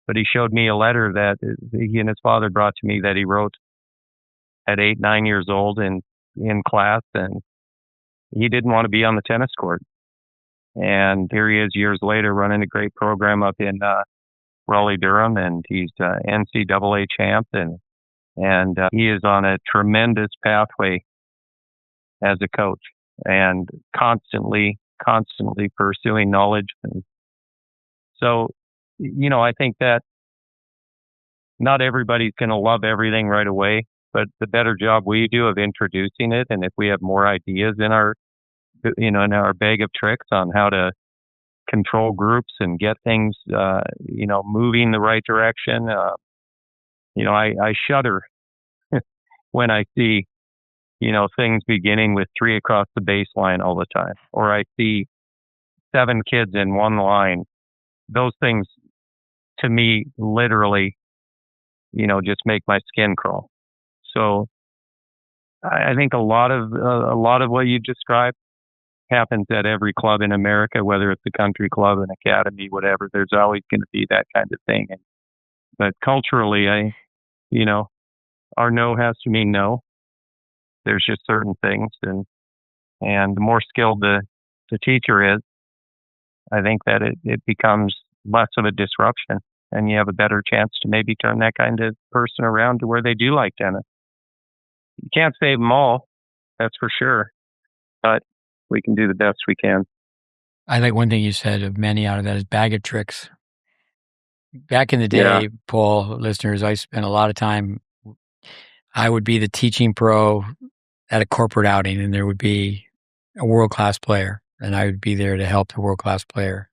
But he showed me a letter that he and his father brought to me that he wrote at 8, 9 years old in class, and he didn't want to be on the tennis court. And here he is years later running a great program up in Raleigh-Durham, and he's NCAA champ, and he is on a tremendous pathway as a coach, and constantly pursuing knowledge. And so, I think that not everybody's going to love everything right away, but the better job we do of introducing it, and if we have more ideas in our bag of tricks on how to control groups and get things, moving the right direction. I shudder when I see, things beginning with 3 across the baseline all the time, or I see 7 kids in one line. Those things, to me, literally, just make my skin crawl. So I think a lot of what you described happens at every club in America, whether it's a country club, an academy, whatever. There's always going to be that kind of thing. But culturally, our no has to mean no. There's just certain things, and the more skilled the teacher is, I think that it becomes less of a disruption, and you have a better chance to maybe turn that kind of person around to where they do like tennis. You can't save them all, that's for sure, but we can do the best we can. I like one thing you said of many out of that is bag of tricks. Back in the day, Pol, listeners, I spent a lot of time. I would be the teaching pro at a corporate outing, and there would be a world-class player, and I would be there to help the world-class player.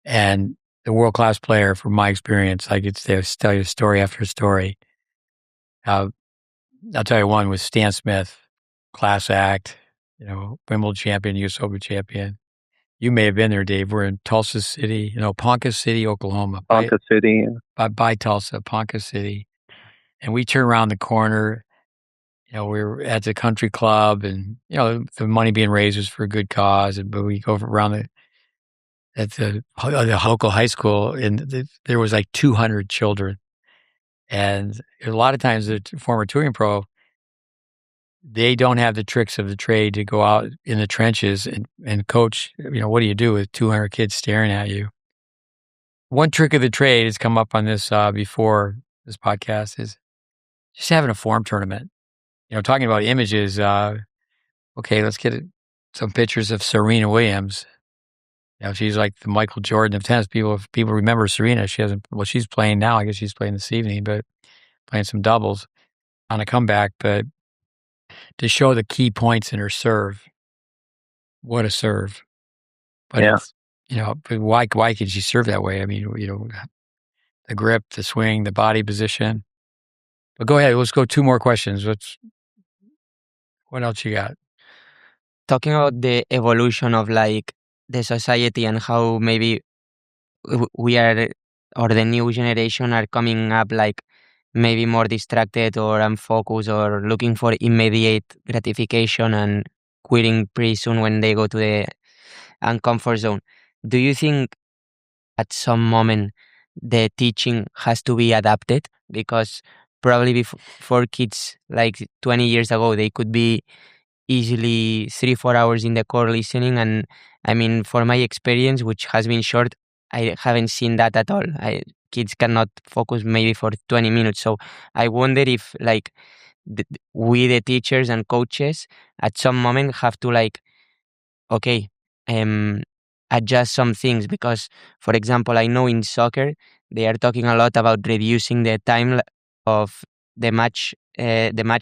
And the world-class player, from my experience, I could tell you story after story. I'll tell you one was Stan Smith, class act, Wimbledon champion, US Open champion. You may have been there, Dave. We're in Tulsa City, Ponca City, Oklahoma. Ponca City. By Tulsa, Ponca City. And we turn around the corner. We were at the country club, and, the money being raised was for a good cause. But we go around at the local high school, and there was like 200 children. And a lot of times the former touring pro, they don't have the tricks of the trade to go out in the trenches and coach. What do you do with 200 kids staring at you? One trick of the trade has come up on this before this podcast is just having a form tournament. Talking about images. Okay, let's get some pictures of Serena Williams. She's like the Michael Jordan of tennis. People remember Serena. She's playing now. I guess she's playing this evening, but playing some doubles on a comeback. But to show the key points in her serve, what a serve! But it's, but why could she serve that way? I mean, the grip, the swing, the body position. But go ahead. Let's go 2 more questions. What else you got? Talking about the evolution of like the society and how maybe we are, or the new generation are coming up like maybe more distracted or unfocused or looking for immediate gratification and quitting pretty soon when they go to the uncomfort zone. Do you think at some moment the teaching has to be adapted? Because probably before kids like 20 years ago, they could be easily 3-4 hours in the core listening, and I mean, for my experience, which has been short, I haven't seen that at all. Kids cannot focus maybe for 20 minutes. So I wonder if like we, the teachers and coaches, at some moment have to like, okay, adjust some things, because for example, I know in soccer they are talking a lot about reducing the time of the match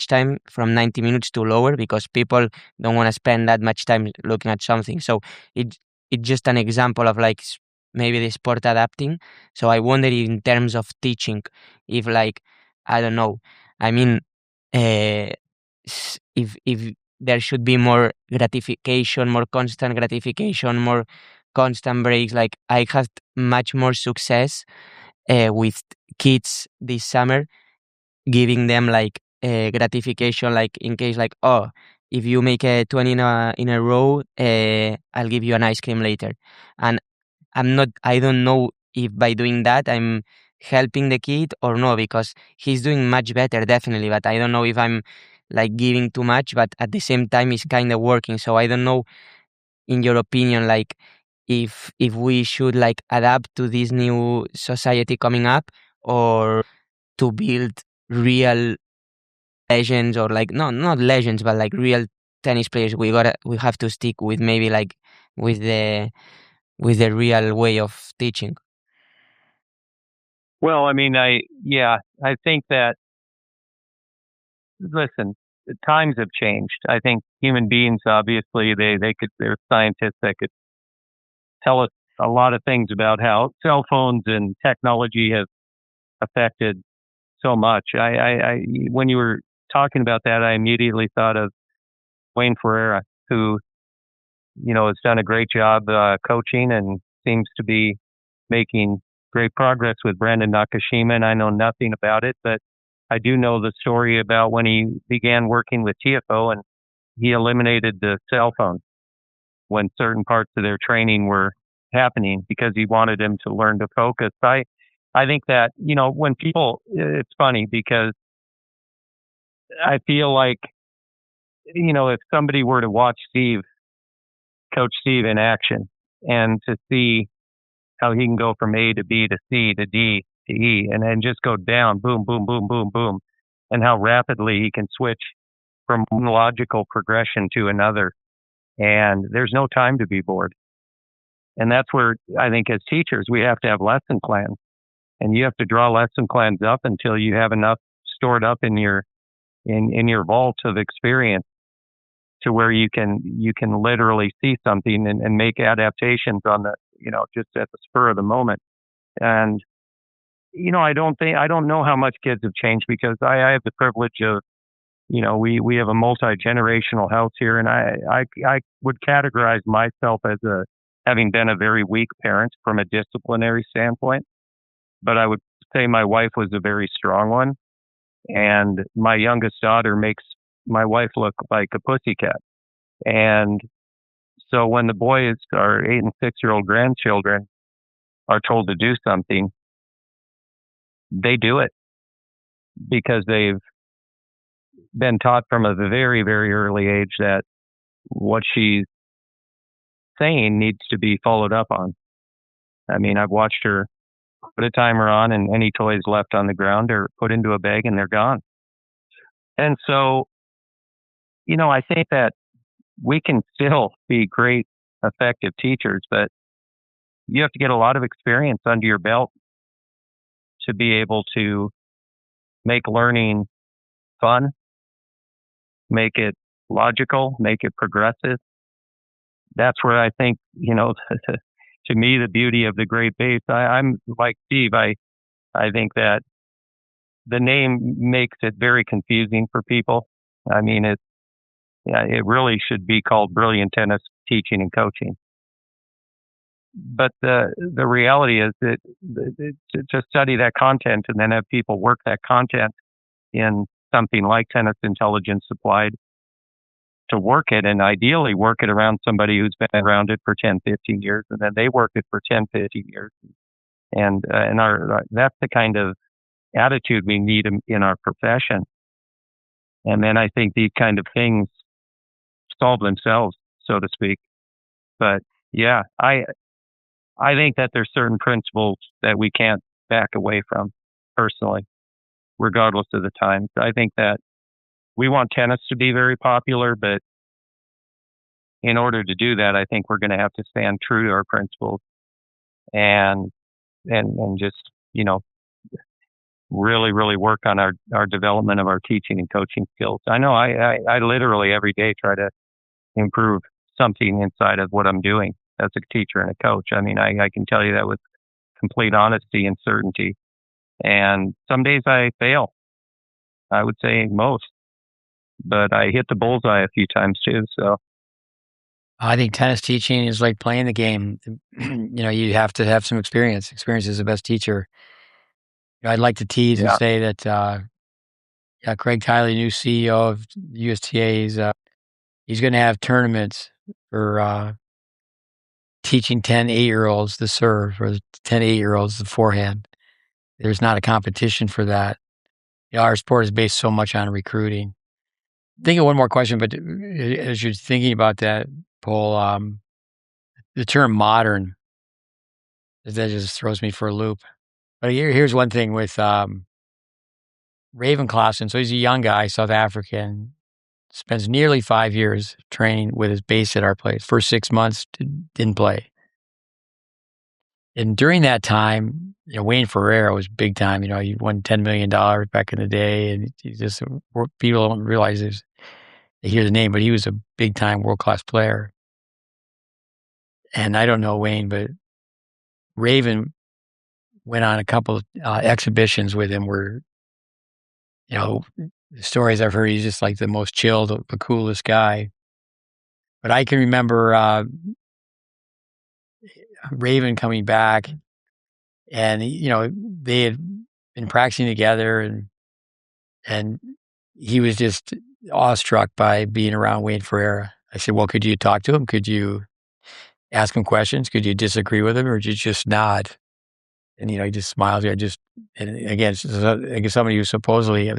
time from 90 minutes to lower, because people don't want to spend that much time looking at something. So it's just an example of like maybe the sport adapting. So I wonder in terms of teaching, if like, I don't know, I mean, if there should be more gratification, more constant gratification, more constant breaks. Like I had much more success with kids this summer, giving them like gratification, like in case like, oh, if you make a 20 in a row, I'll give you an ice cream later. And I don't know if by doing that I'm helping the kid or no, because he's doing much better, definitely, but I don't know if I'm like giving too much, but at the same time it's kind of working. So I don't know, in your opinion, like if we should like adapt to this new society coming up, or to build real legends, or like, no, not legends, but like real tennis players, we have to stick with maybe like with the real way of teaching. Well, I mean, I think that, listen, the times have changed. I think human beings, obviously, they're scientists that could tell us a lot of things about how cell phones and technology have affected so much. When you were talking about that, I immediately thought of Wayne Ferreira, who, has done a great job coaching and seems to be making great progress with Brandon Nakashima. And I know nothing about it, but I do know the story about when he began working with TFO and he eliminated the cell phone when certain parts of their training were happening, because he wanted them to learn to focus. I think that, when people, it's funny because I feel like, if somebody were to watch Coach Steve in action, and to see how he can go from A to B to C to D to E, and then just go down, boom, boom, boom, boom, boom, and how rapidly he can switch from one logical progression to another. And there's no time to be bored. And that's where I think as teachers, we have to have lesson plans, and you have to draw lesson plans up until you have enough stored up in your vault of experience to where you can literally see something and make adaptations on the, just at the spur of the moment. And, I don't know how much kids have changed, because I have the privilege of, we have a multi-generational house here, and I would categorize myself as having been a very weak parent from a disciplinary standpoint, but I would say my wife was a very strong one. And my youngest daughter makes my wife look like a pussycat. And so when the boys, our 8 and 6-year-old grandchildren, are told to do something, they do it. because they've been taught from a very, very early age that what she's saying needs to be followed up on. I mean, I've watched her put a timer on, and any toys left on the ground are put into a bag and they're gone. And so, I think that we can still be great, effective teachers, but you have to get a lot of experience under your belt to be able to make learning fun, make it logical, make it progressive. That's where I think, to me, the beauty of the GreatBase. I'm like Steve. I think that the name makes it very confusing for people. I mean, it really should be called Brilliant Tennis Teaching and Coaching. But the reality is that to study that content and then have people work that content in something like Tennis Intelligence Applied, to work it, and ideally work it around somebody who's been around it for 10, 15 years, and then they work it for 10, 15 years. And that's the kind of attitude we need in our profession. And then I think these kind of things solve themselves, so to speak. But yeah, I think that there's certain principles that we can't back away from personally, regardless of the time. I think that we want tennis to be very popular, but in order to do that, I think we're going to have to stand true to our principles and just, really, really work on our development of our teaching and coaching skills. I know I literally every day try to improve something inside of what I'm doing as a teacher and a coach. I mean, I can tell you that with complete honesty and certainty. And some days I fail. I would say most. But I hit the bullseye a few times too. So I think tennis teaching is like playing the game. You have to have some experience. Experience is the best teacher. I'd like to tease and say that Craig Tiley, new CEO of USTA, he's going to have tournaments for teaching 10 8-year-olds the serve or 10 8-year-olds the forehand. There's not a competition for that. Our sport is based so much on recruiting. Think of one more question, but as you're thinking about that, Pol, the term modern, that just throws me for a loop. But here's one thing with Raven Klaassen. So he's a young guy, South African, spends nearly 5 years training with his base at our place. First 6 months, didn't play. And during that time, Wayne Ferreira was big time. He won $10 million back in the day, and people don't realize this. They hear the name, but he was a big time world class player. And I don't know Wayne, but Raven went on a couple of exhibitions with him where, the stories I've heard, he's just like the most chilled, the coolest guy. But I can remember Raven coming back, and they had been practicing together, and he was just awestruck by being around Wayne Ferreira. I said, "Well, could you talk to him? Could you ask him questions? Could you disagree with him, or did you just nod?" And he just smiles. And again, I guess somebody who supposedly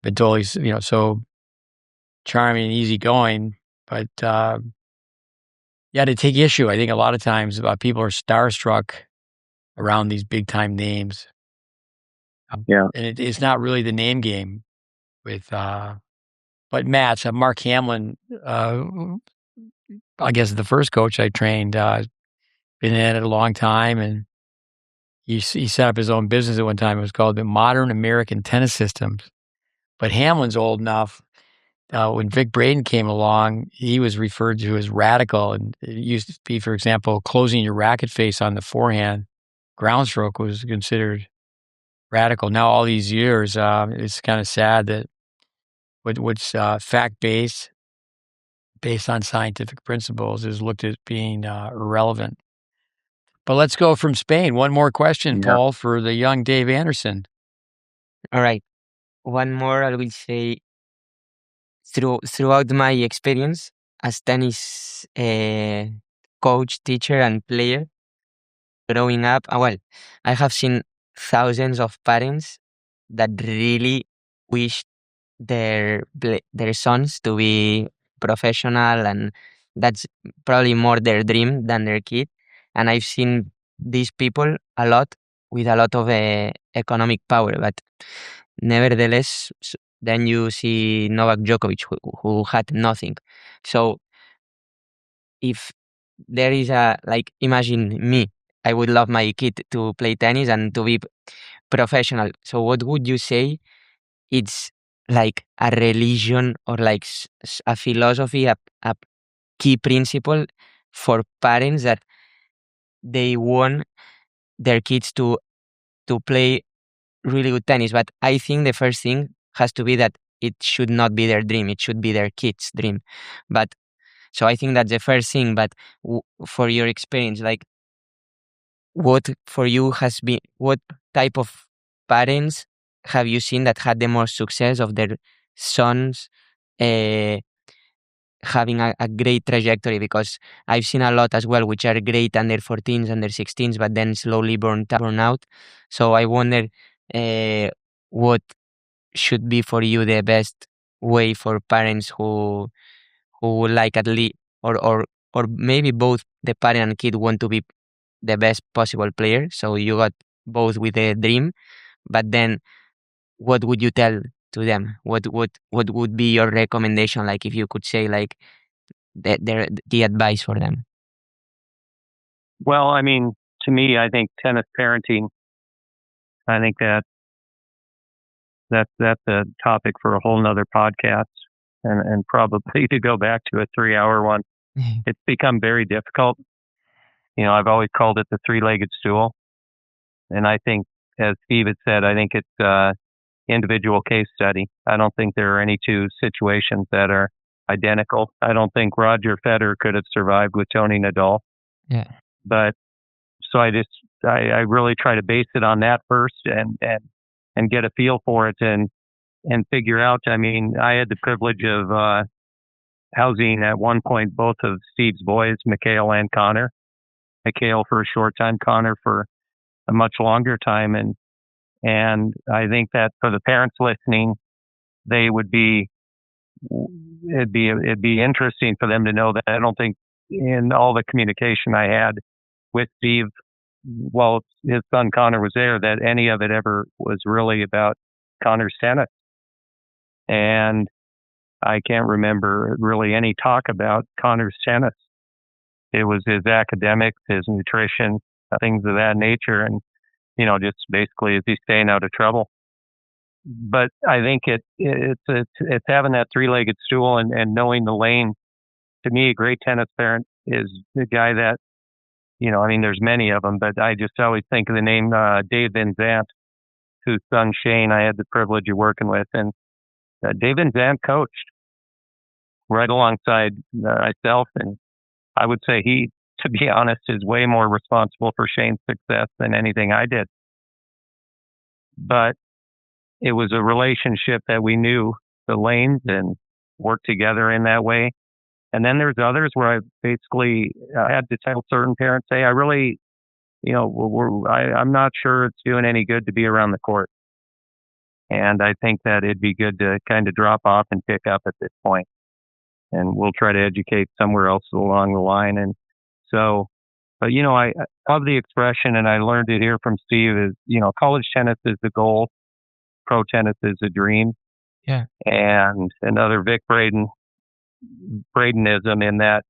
been told he's so charming and easygoing, but to take issue. I think a lot of times people are starstruck around these big time names. And it's not really the name game with, but Matt's Mark Hamlin, I guess the first coach I trained, been in it a long time, and he set up his own business at one time. It was called the Modern American Tennis Systems. But Hamlin's old enough. When Vic Braden came along, he was referred to as radical, and it used to be, for example, closing your racket face on the forehand ground stroke was considered radical. Now, all these years, it's kind of sad that what's fact-based, based on scientific principles, is looked at being irrelevant. But let's go from Spain. One more question, Pol, for the young Dave Anderson. All right. One more, I will say, throughout my experience as tennis coach, teacher, and player, growing up, I have seen thousands of parents that really wish their sons to be professional, and that's probably more their dream than their kid. And I've seen these people a lot with a lot of economic power, but nevertheless, then you see Novak Djokovic who had nothing. So if there is a, like, imagine me, I would love my kid to play tennis and to be professional. So what would you say it's like a religion, or like a philosophy, a key principle for parents that they want their kids to play really good tennis? But I think the first thing has to be that it should not be their dream, it should be their kid's dream. But so I think that's the first thing. But for your experience, like, what for you has been, what type of parents have you seen that had the most success of their sons uh, having a great trajectory? Because I've seen a lot as well, which are great under 14s, under 16s, but then slowly burn out. So I wonder what should be for you the best way for parents who would like, at least, or maybe both the parent and kid want to be the best possible player. So you got both with a dream, but then what would you tell to them? What would be your recommendation? Like, if you could say, like, the advice for them. Well, I mean, to me, I think tennis parenting, I think that's a topic for a whole nother podcast, and probably to go back to a 3-hour one. It's become very difficult. I've always called it the three-legged stool. And I think, as Steve had said, I think it's individual case study. I don't think there are any two situations that are identical. I don't think Roger Federer could have survived with Tony Nadal. Yeah. But so I really try to base it on that first, and get a feel for it, and figure out. I mean, I had the privilege of housing at one point both of Steve's boys, Mikhail and Connor. Mikhail for a short time, Connor for a much longer time, and I think that for the parents listening, it'd be interesting for them to know that I don't think in all the communication I had with Steve while his son Connor was there, that any of it ever was really about Connor's tennis. And I can't remember really any talk about Connor's tennis. It was his academics, his nutrition, things of that nature, and just basically, is he staying out of trouble? But I think it's having that three-legged stool and knowing the lane. To me, a great tennis parent is the guy that, I mean, there's many of them, but I just always think of the name Dave Van Zandt, whose son Shane I had the privilege of working with, and Dave Van Zandt coached right alongside myself, and I would say he, to be honest, is way more responsible for Shane's success than anything I did. But it was a relationship that we knew the lanes and worked together in that way. And then there's others where I basically had to tell certain parents, hey, I really, I'm not sure it's doing any good to be around the court. And I think that it'd be good to kind of drop off and pick up at this point. And we'll try to educate somewhere else along the line. And so, but I love the expression, and I learned it here from Steve, is, college tennis is the goal, pro tennis is a dream. Yeah. And another Vic Bradenism in that,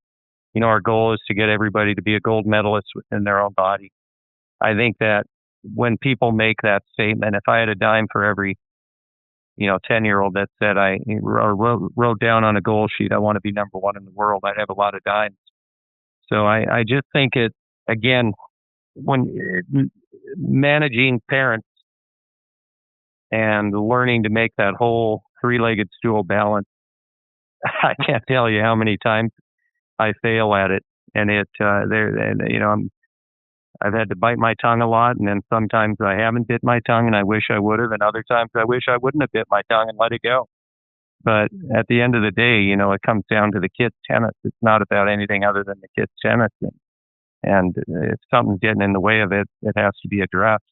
our goal is to get everybody to be a gold medalist within their own body. I think that when people make that statement, if I had a dime for every 10-year-old that said wrote down on a goal sheet, I want to be number one in the world, I'd have a lot of dimes. So I just think it, again, when managing parents and learning to make that whole three-legged stool balance, I can't tell you how many times I fail at it. And I've had to bite my tongue a lot, and then sometimes I haven't bit my tongue and I wish I would have, and other times I wish I wouldn't have bit my tongue and let it go. But at the end of the day, it comes down to the kids' tennis. It's not about anything other than the kids' tennis. And if something's getting in the way of it, it has to be addressed.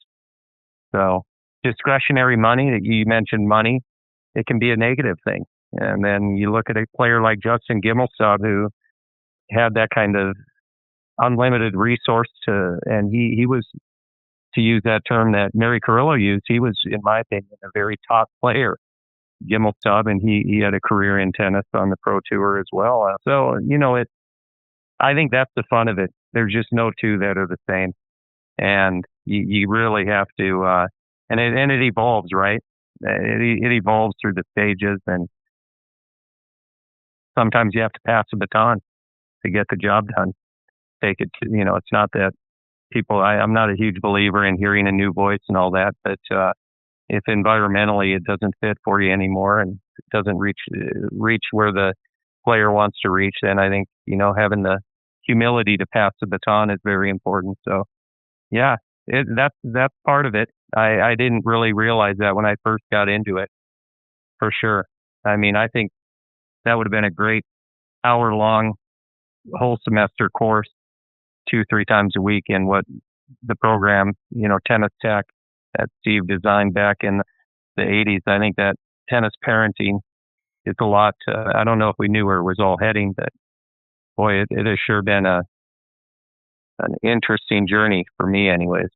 So discretionary money. You mentioned money. It can be a negative thing. And then you look at a player like Justin Gimelstob, who had that kind of unlimited resource and he was, to use that term that Mary Carrillo used, he was, in my opinion, a very top player, Gimelstob, and he had a career in tennis on the pro tour as well. So, I think that's the fun of it. There's just no two that are the same. And you really have to, and it evolves, right? It evolves through the stages, and sometimes you have to pass the baton to get the job done. Take it, it's not that I'm not a huge believer in hearing a new voice and all that, but if environmentally it doesn't fit for you anymore and it doesn't reach where the player wants to reach, then I think, having the humility to pass the baton is very important. So yeah, that's part of it. I didn't really realize that when I first got into it, for sure. I mean, I think that would have been a great hour-long whole semester course, 2-3 times a week, in what the program, Tennis Tech, that Steve designed back in the 80s. I think that tennis parenting is a lot. I don't know if we knew where it was all heading, but boy, it has sure been an interesting journey for me anyways.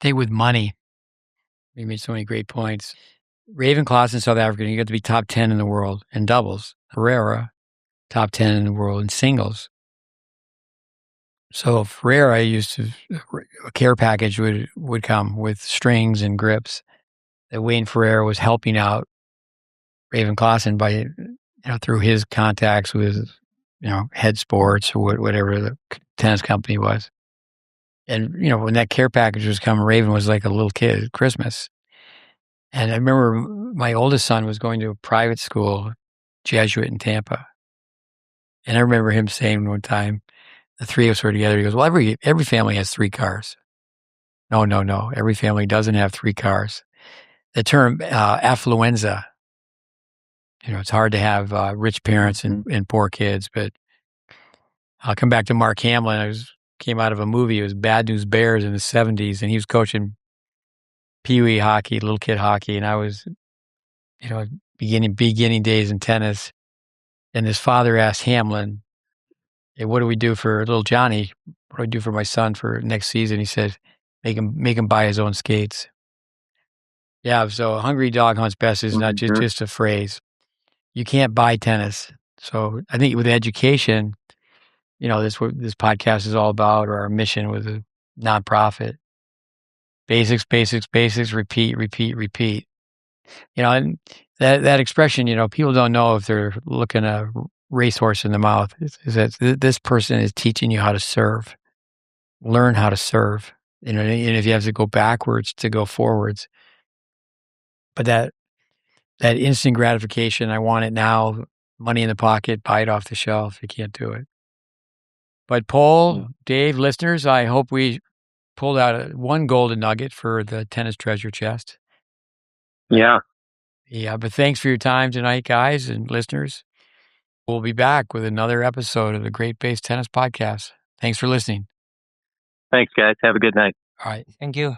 Stay with money. You made so many great points. Ravenclaw in South Africa, you got to be top 10 in the world in doubles. Ferreira, top 10 in the world in singles. So Ferreira a care package would come with strings and grips that Wayne Ferreira was helping out Ravenclaw by, through his contacts with, Head Sports or whatever the tennis company was. And, when that care package was coming, Raven was like a little kid at Christmas. And I remember my oldest son was going to a private school, Jesuit in Tampa. And I remember him saying one time, the three of us were together, he goes, well, every family has 3 cars. No. Every family doesn't have 3 cars. The term affluenza, it's hard to have rich parents and poor kids, but I'll come back to Mark Hamlin. Came out of a movie. It was Bad News Bears in the 70s, and he was coaching pee-wee hockey, little kid hockey, and I was, beginning days in tennis. And his father asked Hamlin, hey, what do we do for little Johnny? What do I do for my son for next season? He said, make him buy his own skates. Yeah, so hungry dog hunts best is not just a phrase. You can't buy tennis. So I think with education, this what this podcast is all about, or our mission with a nonprofit. Basics, repeat. And that expression, people don't know if they're looking a racehorse in the mouth. Is that this person is teaching you how to serve. Learn how to serve. And if you have to go backwards to go forwards. But that instant gratification, I want it now, money in the pocket, buy it off the shelf. You can't do it. But Pol, Dave, listeners, I hope we pulled out one golden nugget for the tennis treasure chest. Yeah. Yeah, but thanks for your time tonight, guys and listeners. We'll be back with another episode of the GreatBase Tennis Podcast. Thanks for listening. Thanks, guys. Have a good night. All right. Thank you.